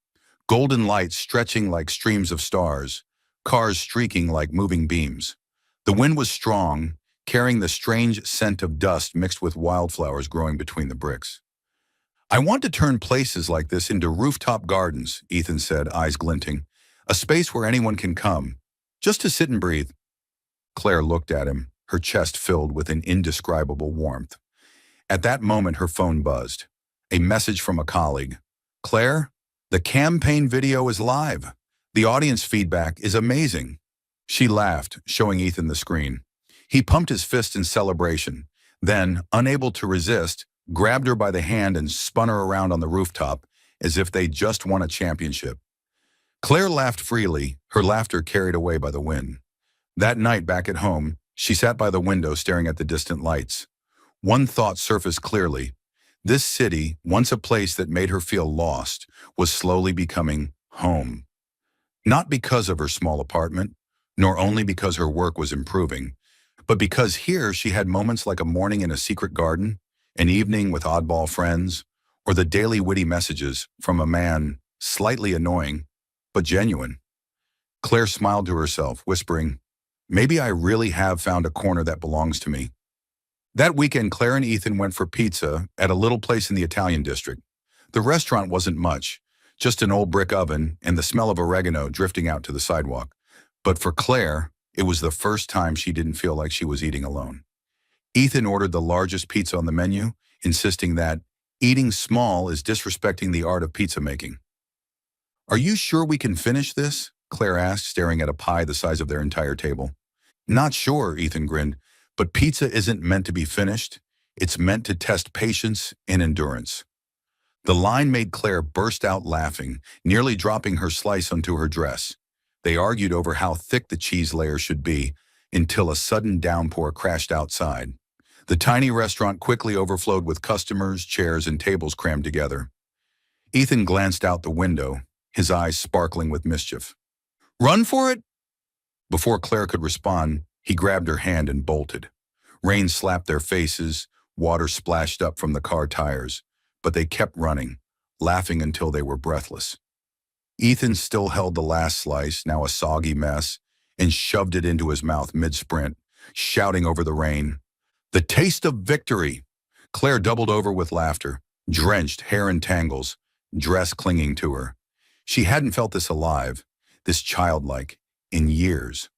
Golden lights stretching like streams of stars, cars streaking like moving beams. The wind was strong, carrying the strange scent of dust mixed with wildflowers growing between the bricks. "I want to turn places like this into rooftop gardens," Ethan said, eyes glinting. "A space where anyone can come, just to sit and breathe." Claire looked at him, her chest filled with an indescribable warmth. At that moment, her phone buzzed. A message from a colleague. "Claire, the campaign video is live. The audience feedback is amazing." She laughed, showing Ethan the screen. He pumped his fist in celebration, then, unable to resist, grabbed her by the hand and spun her around on the rooftop as if they'd just won a championship. Claire laughed freely, her laughter carried away by the wind. That night back at home, she sat by the window staring at the distant lights. One thought surfaced clearly. This city, once a place that made her feel lost, was slowly becoming home. Not because of her small apartment, nor only because her work was improving, but because here she had moments like a morning in a secret garden, an evening with oddball friends, or the daily witty messages from a man, slightly annoying, but genuine. Claire smiled to herself, whispering, "Maybe I really have found a corner that belongs to me." That weekend, Claire and Ethan went for pizza at a little place in the Italian district. The restaurant wasn't much, just an old brick oven and the smell of oregano drifting out to the sidewalk. But for Claire, it was the first time she didn't feel like she was eating alone. Ethan ordered the largest pizza on the menu, insisting that eating small is disrespecting the art of pizza making. "Are you sure we can finish this?" Claire asked, staring at a pie the size of their entire table. "Not sure," Ethan grinned, "but pizza isn't meant to be finished. It's meant to test patience and endurance." The line made Claire burst out laughing, nearly dropping her slice onto her dress. They argued over how thick the cheese layer should be, until a sudden downpour crashed outside. The tiny restaurant quickly overflowed with customers, chairs, and tables crammed together. Ethan glanced out the window, his eyes sparkling with mischief. "Run for it?" Before Claire could respond, he grabbed her hand and bolted. Rain slapped their faces, water splashed up from the car tires, but they kept running, laughing until they were breathless. Ethan still held the last slice, now a soggy mess, and shoved it into his mouth mid-sprint, shouting over the rain, "The taste of victory!" Claire doubled over with laughter, drenched, hair in tangles, dress clinging to her. She hadn't felt this alive, this childlike, in years.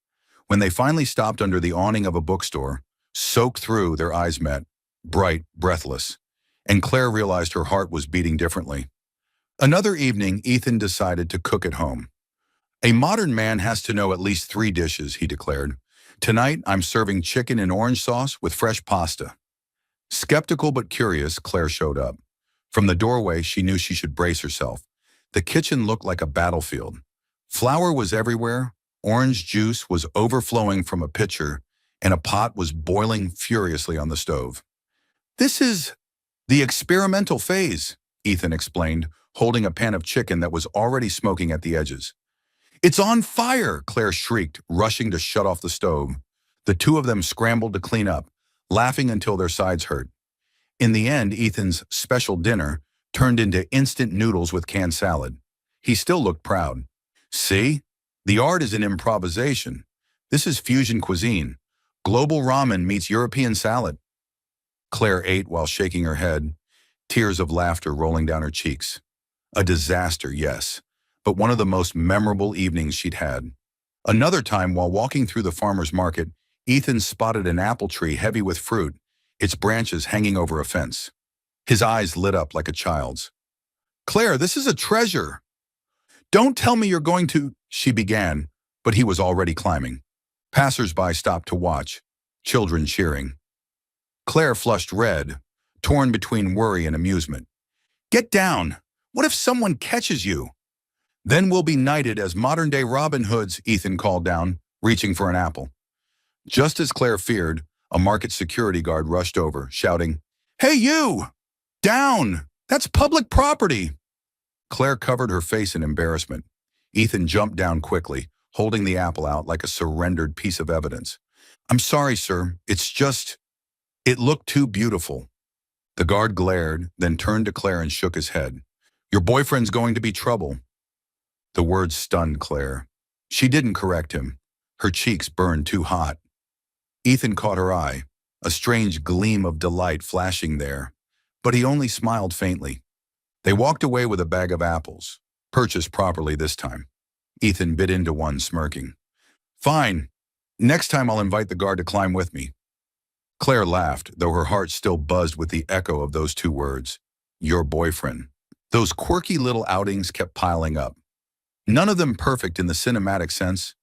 When they finally stopped under the awning of a bookstore, soaked through, their eyes met, bright, breathless, and Claire realized her heart was beating differently. Another evening, Ethan decided to cook at home. "A modern man has to know at least 3 dishes," he declared. "Tonight, I'm serving chicken in orange sauce with fresh pasta." Skeptical but curious, Claire showed up. From the doorway, she knew she should brace herself. The kitchen looked like a battlefield. Flour was everywhere, orange juice was overflowing from a pitcher, and a pot was boiling furiously on the stove. "This is the experimental phase," Ethan explained, holding a pan of chicken that was already smoking at the edges. "It's on fire!" Claire shrieked, rushing to shut off the stove. The two of them scrambled to clean up, laughing until their sides hurt. In the end, Ethan's special dinner turned into instant noodles with canned salad. He still looked proud. "See? The art is in improvisation. This is fusion cuisine. Global ramen meets European salad." Claire ate while shaking her head, tears of laughter rolling down her cheeks. A disaster, yes, but one of the most memorable evenings she'd had. Another time, while walking through the farmer's market, Ethan spotted an apple tree heavy with fruit, its branches hanging over a fence. His eyes lit up like a child's. "Claire, this is a treasure!" "Don't tell me you're going to," she began, but he was already climbing. Passers-by stopped to watch, children cheering. Claire flushed red, torn between worry and amusement. "Get down! What if someone catches you?" "Then we'll be knighted as modern-day Robin Hoods," Ethan called down, reaching for an apple. Just as Claire feared, a market security guard rushed over, shouting, "Hey you! Down! That's public property!" Claire covered her face in embarrassment. Ethan jumped down quickly, holding the apple out like a surrendered piece of evidence. "I'm sorry, sir. It looked too beautiful." The guard glared, then turned to Claire and shook his head. "Your boyfriend's going to be trouble." The words stunned Claire. She didn't correct him. Her cheeks burned too hot. Ethan caught her eye, a strange gleam of delight flashing there, but he only smiled faintly. They walked away with a bag of apples, purchased properly this time. Ethan bit into one, smirking. "Fine. Next time I'll invite the guard to climb with me." Claire laughed, though her heart still buzzed with the echo of those two words. Your boyfriend. Those quirky little outings kept piling up. None of them perfect in the cinematic sense,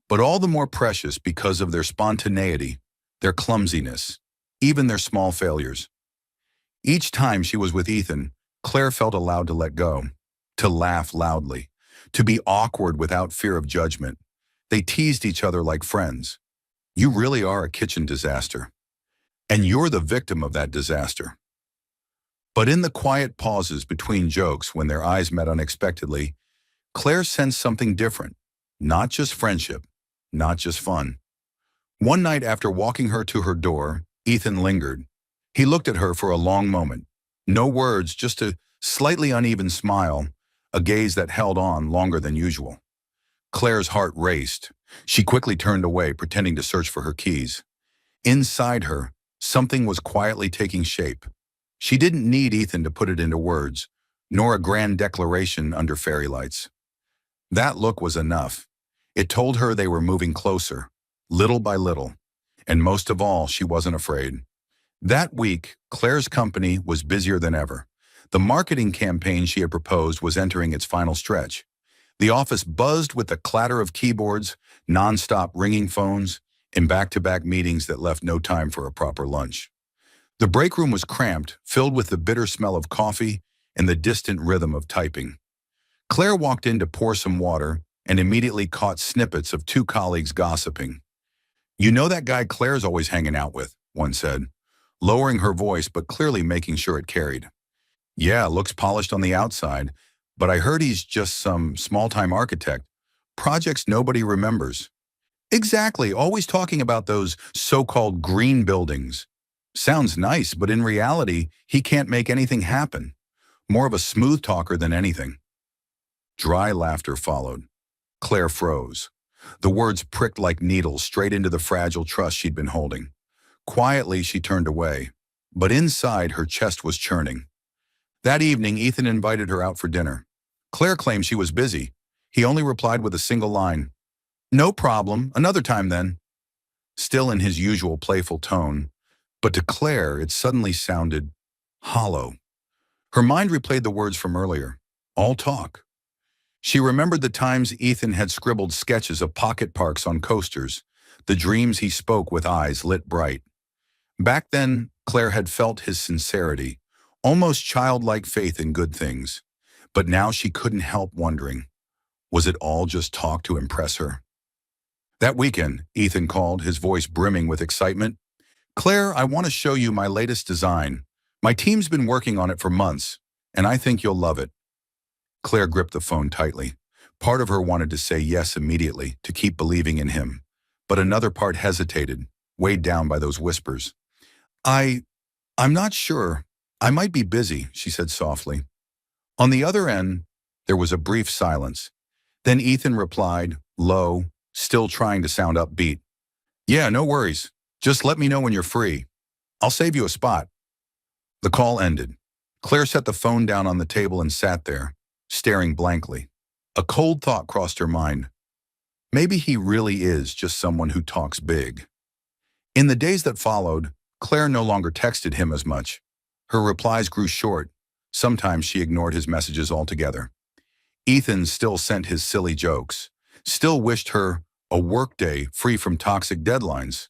but all the more precious because of their spontaneity, their clumsiness, even their small failures. Each time she was with Ethan, Claire felt allowed to let go, to laugh loudly, to be awkward without fear of judgment. They teased each other like friends. "You really are a kitchen disaster. And you're the victim of that disaster." But in the quiet pauses between jokes when their eyes met unexpectedly, Claire sensed something different. Not just friendship, not just fun. One night after walking her to her door, Ethan lingered. He looked at her for a long moment. No words, just a slightly uneven smile, a gaze that held on longer than usual. Claire's heart raced. She quickly turned away, pretending to search for her keys. Inside her, something was quietly taking shape. She didn't need Ethan to put it into words, nor a grand declaration under fairy lights. That look was enough. It told her they were moving closer, little by little, and most of all, she wasn't afraid. That week, Claire's company was busier than ever. The marketing campaign she had proposed was entering its final stretch. The office buzzed with the clatter of keyboards, non-stop ringing phones, and back-to-back meetings that left no time for a proper lunch. The break room was cramped, filled with the bitter smell of coffee and the distant rhythm of typing. Claire walked in to pour some water and immediately caught snippets of two colleagues gossiping. "You know that guy Claire's always hanging out with," one said, lowering her voice but clearly making sure it carried. "Yeah, looks polished on the outside, but I heard he's just some small-time architect. Projects nobody remembers." "Exactly, always talking about those so-called green buildings. Sounds nice, but in reality, he can't make anything happen. More of a smooth talker than anything." Dry laughter followed. Claire froze. The words pricked like needles straight into the fragile trust she'd been holding. Quietly, she turned away, but inside her chest was churning. That evening, Ethan invited her out for dinner. Claire claimed she was busy. He only replied with a single line, "No problem, another time then." Still in his usual playful tone, but to Claire it suddenly sounded hollow. Her mind replayed the words from earlier, all talk. She remembered the times Ethan had scribbled sketches of pocket parks on coasters, the dreams he spoke with eyes lit bright. Back then, Claire had felt his sincerity, almost childlike faith in good things. But now she couldn't help wondering, was it all just talk to impress her? That weekend, Ethan called, his voice brimming with excitement. "Claire, I want to show you my latest design. My team's been working on it for months, and I think you'll love it." Claire gripped the phone tightly. Part of her wanted to say yes immediately, to keep believing in him. But another part hesitated, weighed down by those whispers. I'm not sure. I might be busy," she said softly. On the other end, there was a brief silence. Then Ethan replied, low, still trying to sound upbeat. "Yeah, no worries. Just let me know when you're free. I'll save you a spot." The call ended. Claire set the phone down on the table and sat there, staring blankly. A cold thought crossed her mind. Maybe he really is just someone who talks big. In the days that followed, Claire no longer texted him as much. Her replies grew short. Sometimes she ignored his messages altogether. Ethan still sent his silly jokes, still wished her a workday free from toxic deadlines,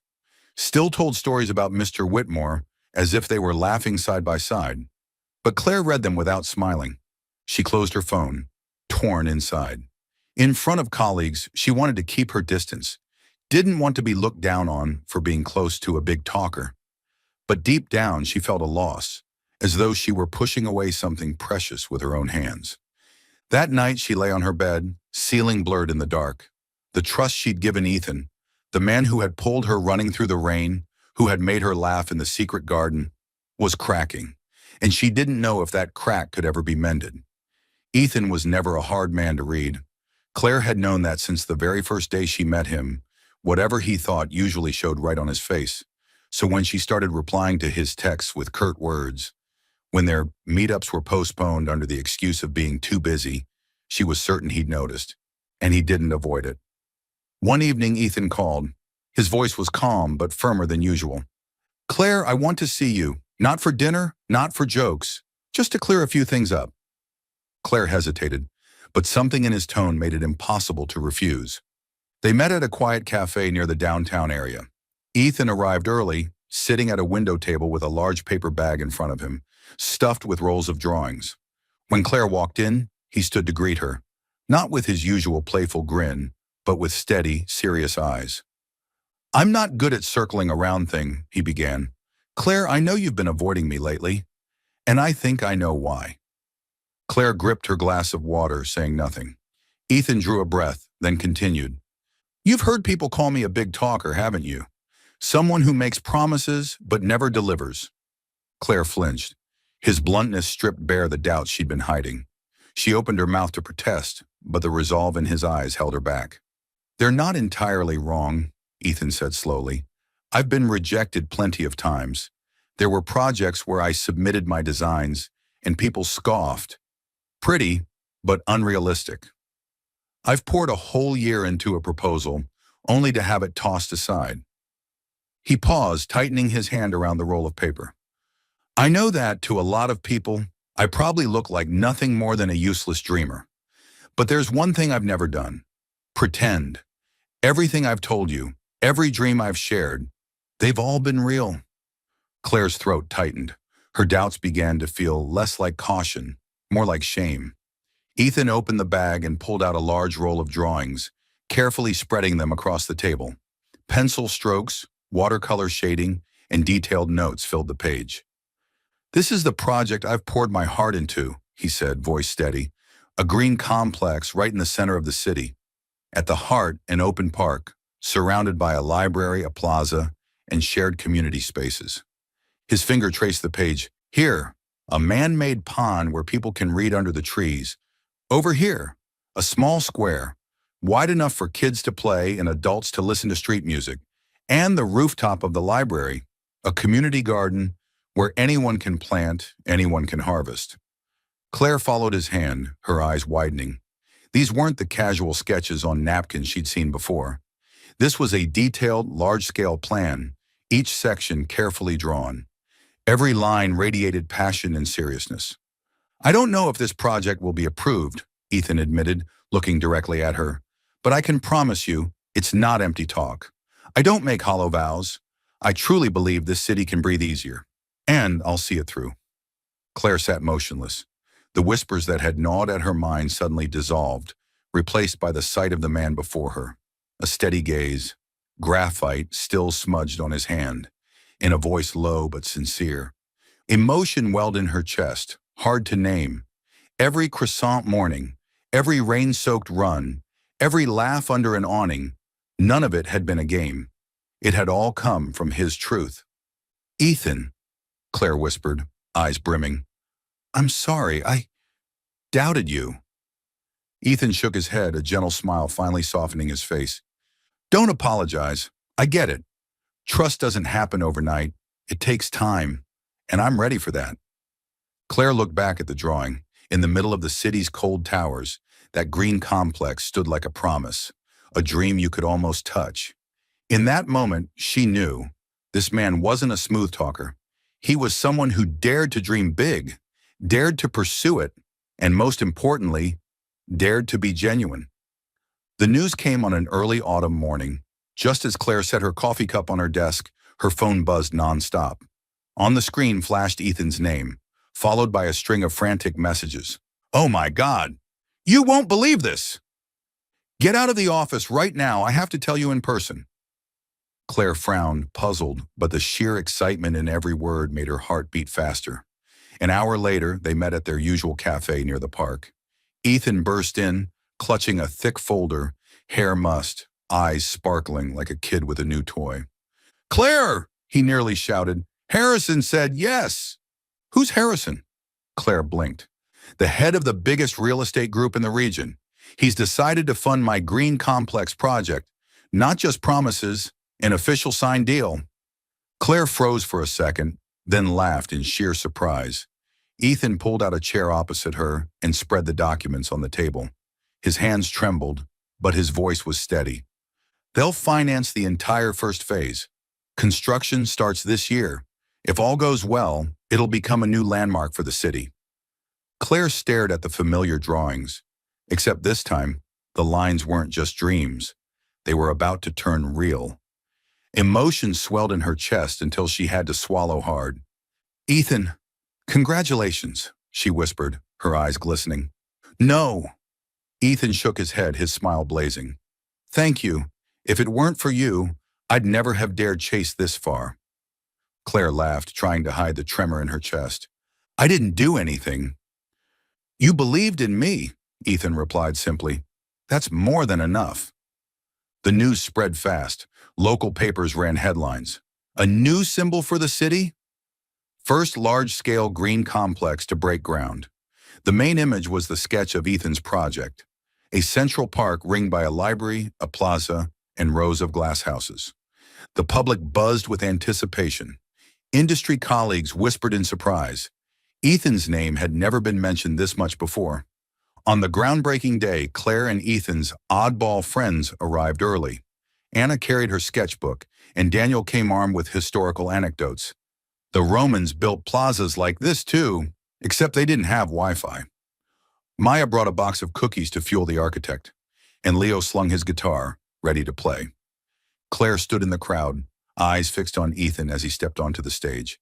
still told stories about Mr. Whitmore as if they were laughing side by side. But Claire read them without smiling. She closed her phone, torn inside. In front of colleagues, she wanted to keep her distance, didn't want to be looked down on for being close to a big talker. But deep down, she felt a loss, as though she were pushing away something precious with her own hands. That night, she lay on her bed, ceiling blurred in the dark. The trust she'd given Ethan, the man who had pulled her running through the rain, who had made her laugh in the secret garden, was cracking, and she didn't know if that crack could ever be mended. Ethan was never a hard man to read. Claire had known that since the very first day she met him. Whatever he thought usually showed right on his face. So when she started replying to his texts with curt words, when their meetups were postponed under the excuse of being too busy, she was certain he'd noticed, and he didn't avoid it. One evening, Ethan called. His voice was calm but firmer than usual. "Claire, I want to see you. Not for dinner, not for jokes, just to clear a few things up." Claire hesitated, but something in his tone made it impossible to refuse. They met at a quiet cafe near the downtown area. Ethan arrived early, sitting at a window table with a large paper bag in front of him, stuffed with rolls of drawings. When Claire walked in, he stood to greet her, not with his usual playful grin, but with steady, serious eyes. "I'm not good at circling around things," he began. "Claire, I know you've been avoiding me lately, and I think I know why." Claire gripped her glass of water, saying nothing. Ethan drew a breath, then continued. "You've heard people call me a big talker, haven't you? Someone who makes promises but never delivers." Claire flinched. His bluntness stripped bare the doubts she'd been hiding. She opened her mouth to protest, but the resolve in his eyes held her back. "They're not entirely wrong," Ethan said slowly. "I've been rejected plenty of times. There were projects where I submitted my designs, and people scoffed. Pretty, but unrealistic. I've poured a whole year into a proposal, only to have it tossed aside." He paused, tightening his hand around the roll of paper. "I know that, to a lot of people, I probably look like nothing more than a useless dreamer. But there's one thing I've never done. Pretend. Everything I've told you, every dream I've shared, they've all been real." Claire's throat tightened. Her doubts began to feel less like caution, more like shame. Ethan opened the bag and pulled out a large roll of drawings, carefully spreading them across the table. Pencil strokes, watercolor shading, and detailed notes filled the page. "This is the project I've poured my heart into," he said, voice steady. "A green complex right in the center of the city. At the heart, an open park, surrounded by a library, a plaza, and shared community spaces." His finger traced the page. "Here, a man-made pond where people can read under the trees. Over here, a small square, wide enough for kids to play and adults to listen to street music. And the rooftop of the library, a community garden where anyone can plant, anyone can harvest." Claire followed his hand, her eyes widening. These weren't the casual sketches on napkins she'd seen before. This was a detailed, large-scale plan, each section carefully drawn. Every line radiated passion and seriousness. "I don't know if this project will be approved," Ethan admitted, looking directly at her. "But I can promise you, it's not empty talk. I don't make hollow vows. I truly believe this city can breathe easier. And I'll see it through." Claire sat motionless. The whispers that had gnawed at her mind suddenly dissolved, replaced by the sight of the man before her. A steady gaze, graphite still smudged on his hand, in a voice low but sincere. Emotion welled in her chest, hard to name. Every croissant morning, every rain-soaked run, every laugh under an awning, none of it had been a game. It had all come from his truth. "Ethan," Claire whispered, eyes brimming. "I'm sorry, I doubted you." Ethan shook his head, a gentle smile finally softening his face. "Don't apologize. I get it. Trust doesn't happen overnight. It takes time. and I'm ready for that. Claire looked back at the drawing. In the middle of the city's cold towers, that green complex stood like a promise, a dream you could almost touch. In that moment, she knew this man wasn't a smooth talker. He was someone who dared to dream big, dared to pursue it, and most importantly, dared to be genuine. The news came on an early autumn morning. Just as Claire set her coffee cup on her desk, her phone buzzed nonstop. On the screen flashed Ethan's name, followed by a string of frantic messages. "Oh my God! You won't believe this! Get out of the office right now, I have to tell you in person." Claire frowned, puzzled, but the sheer excitement in every word made her heart beat faster. An hour later, they met at their usual cafe near the park. Ethan burst in, clutching a thick folder, hair mussed, eyes sparkling like a kid with a new toy. "Claire!" he nearly shouted. "Harrison said yes!" "Who's Harrison?" Claire blinked. "The head of the biggest real estate group in the region. He's decided to fund my green complex project. Not just promises, an official signed deal." Claire froze for a second, then laughed in sheer surprise. Ethan pulled out a chair opposite her and spread the documents on the table. His hands trembled, but his voice was steady. "They'll finance the entire first phase. Construction starts this year. If all goes well, it'll become a new landmark for the city." Claire stared at the familiar drawings, except this time, the lines weren't just dreams. They were about to turn real. Emotion swelled in her chest until she had to swallow hard. "Ethan, congratulations," she whispered, her eyes glistening. "No." Ethan shook his head, his smile blazing. "Thank you. If it weren't for you, I'd never have dared chase this far." Claire laughed, trying to hide the tremor in her chest. "I didn't do anything." "You believed in me," Ethan replied simply. "That's more than enough." The news spread fast. Local papers ran headlines. "A new symbol for the city? First large-scale green complex to break ground." The main image was the sketch of Ethan's project, a central park ringed by a library, a plaza, and rows of glass houses. The public buzzed with anticipation. Industry colleagues whispered in surprise. Ethan's name had never been mentioned this much before. On the groundbreaking day, Claire and Ethan's oddball friends arrived early. Anna carried her sketchbook, and Daniel came armed with historical anecdotes. The Romans built plazas like this too, except they didn't have Wi-Fi. Maya brought a box of cookies to fuel the architect, and Leo slung his guitar, ready to play. Claire stood in the crowd, eyes fixed on Ethan as he stepped onto the stage.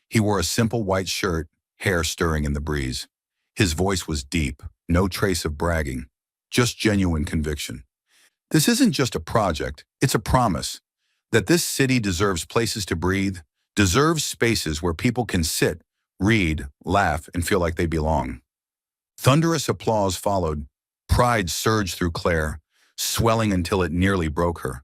He wore a simple white shirt, hair stirring in the breeze. His voice was deep, no trace of bragging, just genuine conviction. This isn't just a project, it's a promise that this city deserves places to breathe, deserves spaces where people can sit, read, laugh, and feel like they belong. Thunderous applause followed. Pride surged through Claire, swelling until it nearly broke her.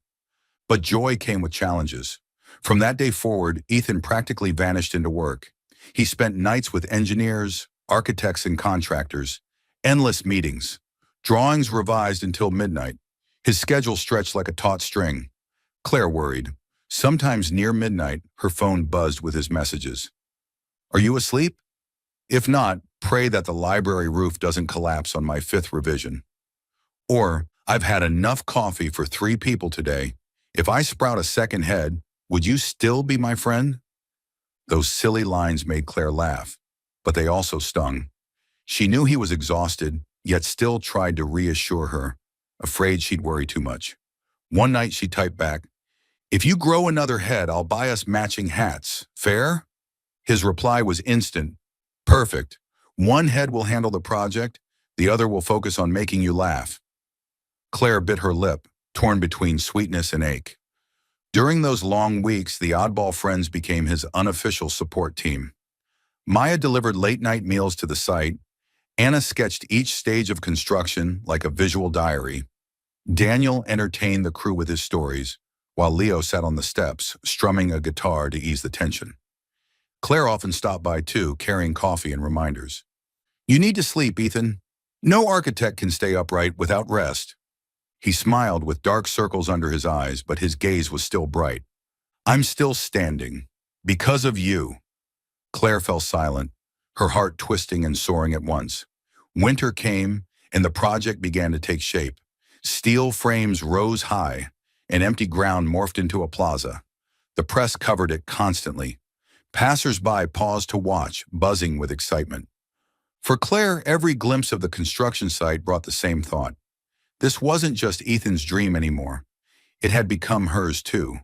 But joy came with challenges. From that day forward, Ethan practically vanished into work. He spent nights with engineers, architects, and contractors, endless meetings, drawings revised until midnight. His schedule stretched like a taut string. Claire worried. Sometimes near midnight, her phone buzzed with his messages. "Are you asleep? If not, pray that the library roof doesn't collapse on my 5th revision." Or, "I've had enough coffee for 3 people today. If I sprout a second head, would you still be my friend?" Those silly lines made Claire laugh, but they also stung. She knew he was exhausted, yet still tried to reassure her, afraid she'd worry too much. One night she typed back, "If you grow another head, I'll buy us matching hats. Fair?" His reply was instant. "Perfect. One head will handle the project, the other will focus on making you laugh." Claire bit her lip, torn between sweetness and ache. During those long weeks, the oddball friends became his unofficial support team. Maya delivered late-night meals to the site. Anna sketched each stage of construction like a visual diary. Daniel entertained the crew with his stories, while Leo sat on the steps, strumming a guitar to ease the tension. Claire often stopped by too, carrying coffee and reminders. "You need to sleep, Ethan. No architect can stay upright without rest." He smiled with dark circles under his eyes, but his gaze was still bright. "I'm still standing. Because of you." Claire fell silent, her heart twisting and soaring at once. Winter came, and the project began to take shape. Steel frames rose high, and empty ground morphed into a plaza. The press covered it constantly. Passers-by paused to watch, buzzing with excitement. For Claire, every glimpse of the construction site brought the same thought. This wasn't just Ethan's dream anymore. It had become hers too.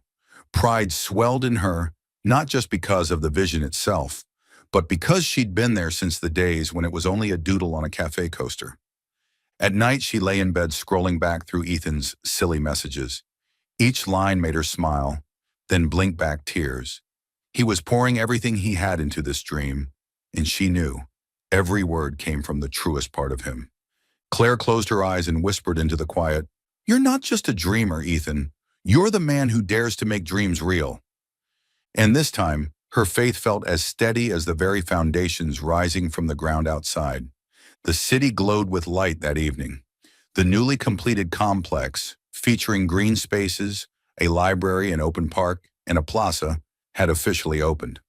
Pride swelled in her, not just because of the vision itself, but because she'd been there since the days when it was only a doodle on a cafe coaster. At night, she lay in bed scrolling back through Ethan's silly messages. Each line made her smile, then blink back tears. He was pouring everything he had into this dream, and she knew every word came from the truest part of him. Claire closed her eyes and whispered into the quiet, "You're not just a dreamer, Ethan. You're the man who dares to make dreams real." And this time, her faith felt as steady as the very foundations rising from the ground outside. The city glowed with light that evening. The newly completed complex, featuring green spaces, a library, an open park, and a plaza, had officially opened.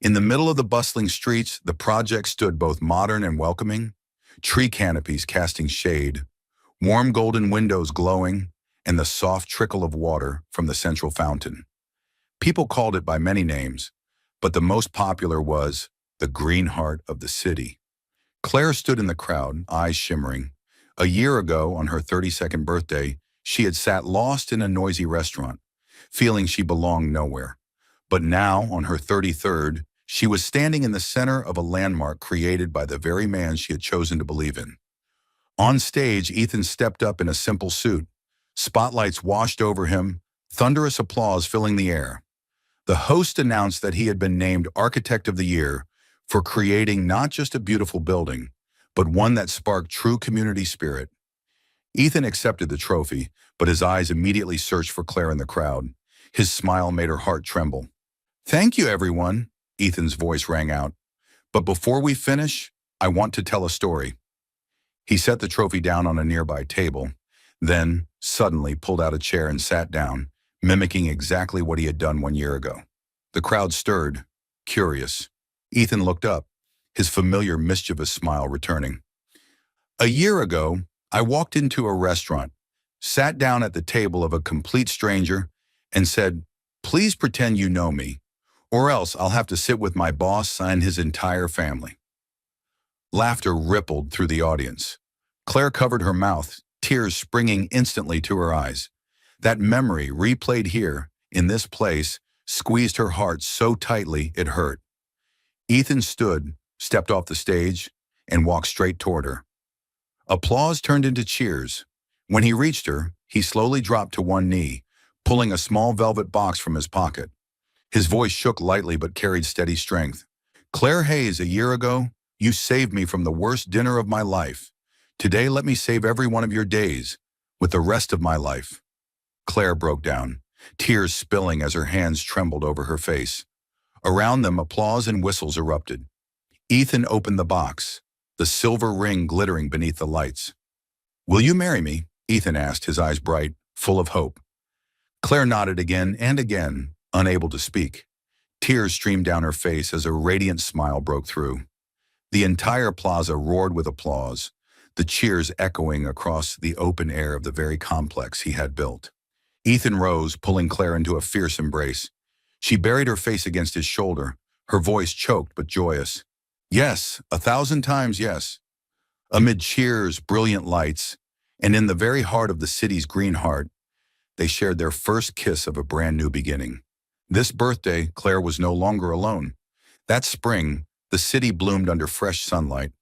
In the middle of the bustling streets, the project stood both modern and welcoming, tree canopies casting shade, warm golden windows glowing, and the soft trickle of water from the central fountain. People called it by many names, but the most popular was the green heart of the city. Claire stood in the crowd, eyes shimmering. A year ago, on her 32nd birthday, she had sat lost in a noisy restaurant, feeling she belonged nowhere. But now, on her 33rd, she was standing in the center of a landmark created by the very man she had chosen to believe in. On stage, Ethan stepped up in a simple suit. Spotlights washed over him, thunderous applause filling the air. The host announced that he had been named Architect of the Year for creating not just a beautiful building, but one that sparked true community spirit. Ethan accepted the trophy, but his eyes immediately searched for Claire in the crowd. His smile made her heart tremble. "Thank you, everyone," Ethan's voice rang out. "But before we finish, I want to tell a story." He set the trophy down on a nearby table, then suddenly pulled out a chair and sat down, mimicking exactly what he had done 1 year ago. The crowd stirred, curious. Ethan looked up, his familiar mischievous smile returning. "A year ago, I walked into a restaurant, sat down at the table of a complete stranger, and said, 'Please pretend you know me, or else I'll have to sit with my boss and his entire family.'" Laughter rippled through the audience. Claire covered her mouth, tears springing instantly to her eyes. That memory, replayed here, in this place, squeezed her heart so tightly it hurt. Ethan stood, stepped off the stage, and walked straight toward her. Applause turned into cheers. When he reached her, he slowly dropped to one knee, pulling a small velvet box from his pocket. His voice shook lightly but carried steady strength. "Claire Hayes, a year ago, you saved me from the worst dinner of my life. Today, let me save every one of your days, with the rest of my life." Claire broke down, tears spilling as her hands trembled over her face. Around them, applause and whistles erupted. Ethan opened the box, the silver ring glittering beneath the lights. "Will you marry me?" Ethan asked, his eyes bright, full of hope. Claire nodded again and again, unable to speak. Tears streamed down her face as a radiant smile broke through. The entire plaza roared with applause, the cheers echoing across the open air of the very complex he had built. Ethan rose, pulling Claire into a fierce embrace. She buried her face against his shoulder, her voice choked but joyous. "Yes, 1,000 times yes." Amid cheers, brilliant lights, and in the very heart of the city's green heart, they shared their first kiss of a brand new beginning. This birthday, Claire was no longer alone. That spring, the city bloomed under fresh sunlight.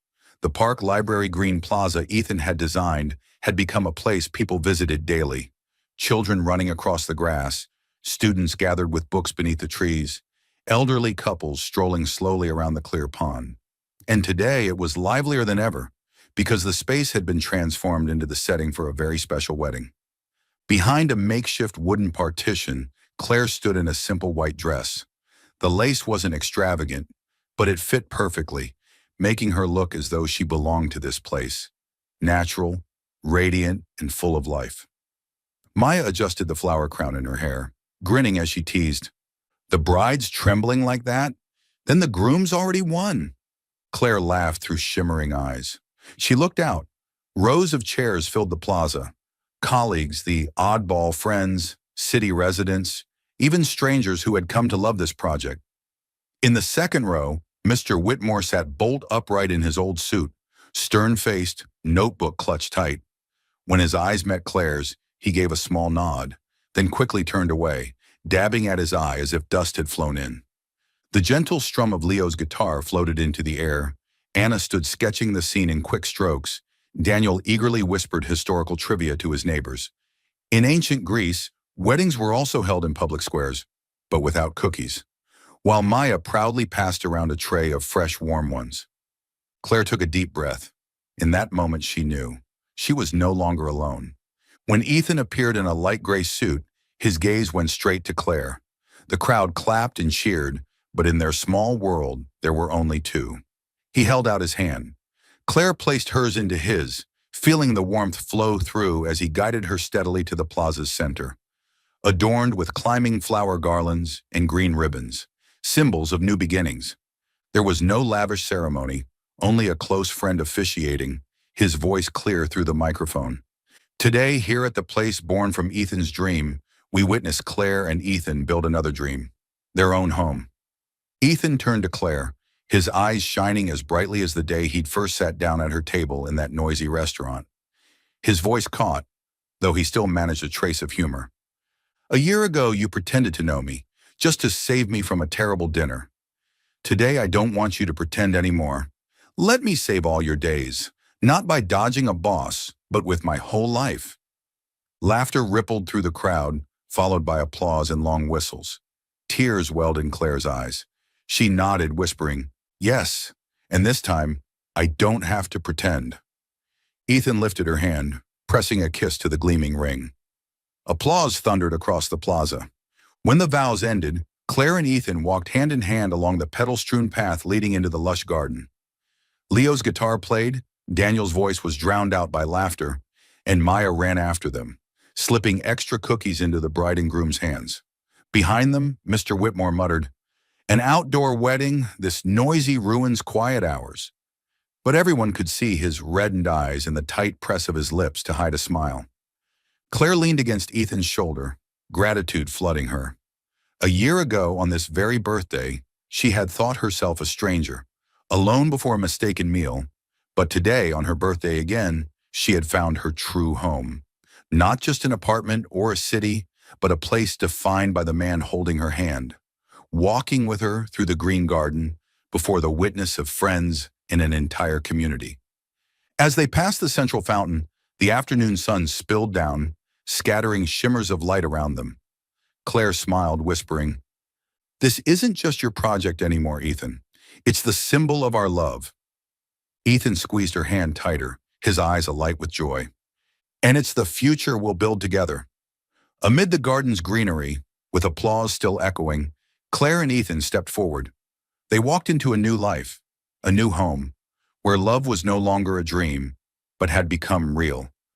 The park library green plaza Ethan had designed had become a place people visited daily. Children running across the grass, students gathered with books beneath the trees, elderly couples strolling slowly around the clear pond. And today it was livelier than ever, because the space had been transformed into the setting for a very special wedding. Behind a makeshift wooden partition, Claire stood in a simple white dress. The lace wasn't extravagant, but it fit perfectly, making her look as though she belonged to this place, natural, radiant, and full of life. Maya adjusted the flower crown in her hair, grinning as she teased, "The bride's trembling like that? Then the groom's already won. Claire laughed through shimmering eyes. She looked out. Rows of chairs filled the plaza. Colleagues, the oddball friends, city residents, even strangers who had come to love this project. In the second row, Mr. Whitmore sat bolt upright in his old suit, stern-faced, notebook clutched tight. When his eyes met Claire's, he gave a small nod, then quickly turned away, dabbing at his eye as if dust had flown in. The gentle strum of Leo's guitar floated into the air. Anna stood sketching the scene in quick strokes. Daniel eagerly whispered historical trivia to his neighbors. In ancient Greece, weddings were also held in public squares, but without cookies, while Maya proudly passed around a tray of fresh, warm ones. Claire took a deep breath. In that moment she knew. She was no longer alone. When Ethan appeared in a light gray suit, his gaze went straight to Claire. The crowd clapped and cheered, but in their small world, there were only two. He held out his hand. Claire placed hers into his, feeling the warmth flow through as he guided her steadily to the plaza's center. Adorned with climbing flower garlands and green ribbons, symbols of new beginnings. There was no lavish ceremony, only a close friend officiating, his voice clear through the microphone. Today, here at the place born from Ethan's dream, we witness Claire and Ethan build another dream, their own home. Ethan turned to Claire, his eyes shining as brightly as the day he'd first sat down at her table in that noisy restaurant. His voice caught, though he still managed a trace of humor. "A year ago, you pretended to know me, just to save me from a terrible dinner. Today, I don't want you to pretend anymore. Let me save all your days, not by dodging a boss, but with my whole life." Laughter rippled through the crowd, followed by applause and long whistles. Tears welled in Claire's eyes. She nodded, whispering, "Yes, and this time, I don't have to pretend." Ethan lifted her hand, pressing a kiss to the gleaming ring. Applause thundered across the plaza. When the vows ended, Claire and Ethan walked hand in hand along the petal-strewn path leading into the lush garden. Leo's guitar played, Daniel's voice was drowned out by laughter, and Maya ran after them, slipping extra cookies into the bride and groom's hands. Behind them, Mr. Whitmore muttered, "An outdoor wedding, this noisy ruins quiet hours." But everyone could see his reddened eyes and the tight press of his lips to hide a smile. Claire leaned against Ethan's shoulder, gratitude flooding her. A year ago, on this very birthday, she had thought herself a stranger, alone before a mistaken meal, but today, on her birthday again, she had found her true home. Not just an apartment or a city, but a place defined by the man holding her hand, walking with her through the green garden before the witness of friends and an entire community. As they passed the central fountain, the afternoon sun spilled down, scattering shimmers of light around them. Claire smiled, whispering, "This isn't just your project anymore, Ethan. It's the symbol of our love." Ethan squeezed her hand tighter, his eyes alight with joy. "And it's the future we'll build together." Amid the garden's greenery, with applause still echoing, Claire and Ethan stepped forward. They walked into a new life, a new home, where love was no longer a dream, but had become real.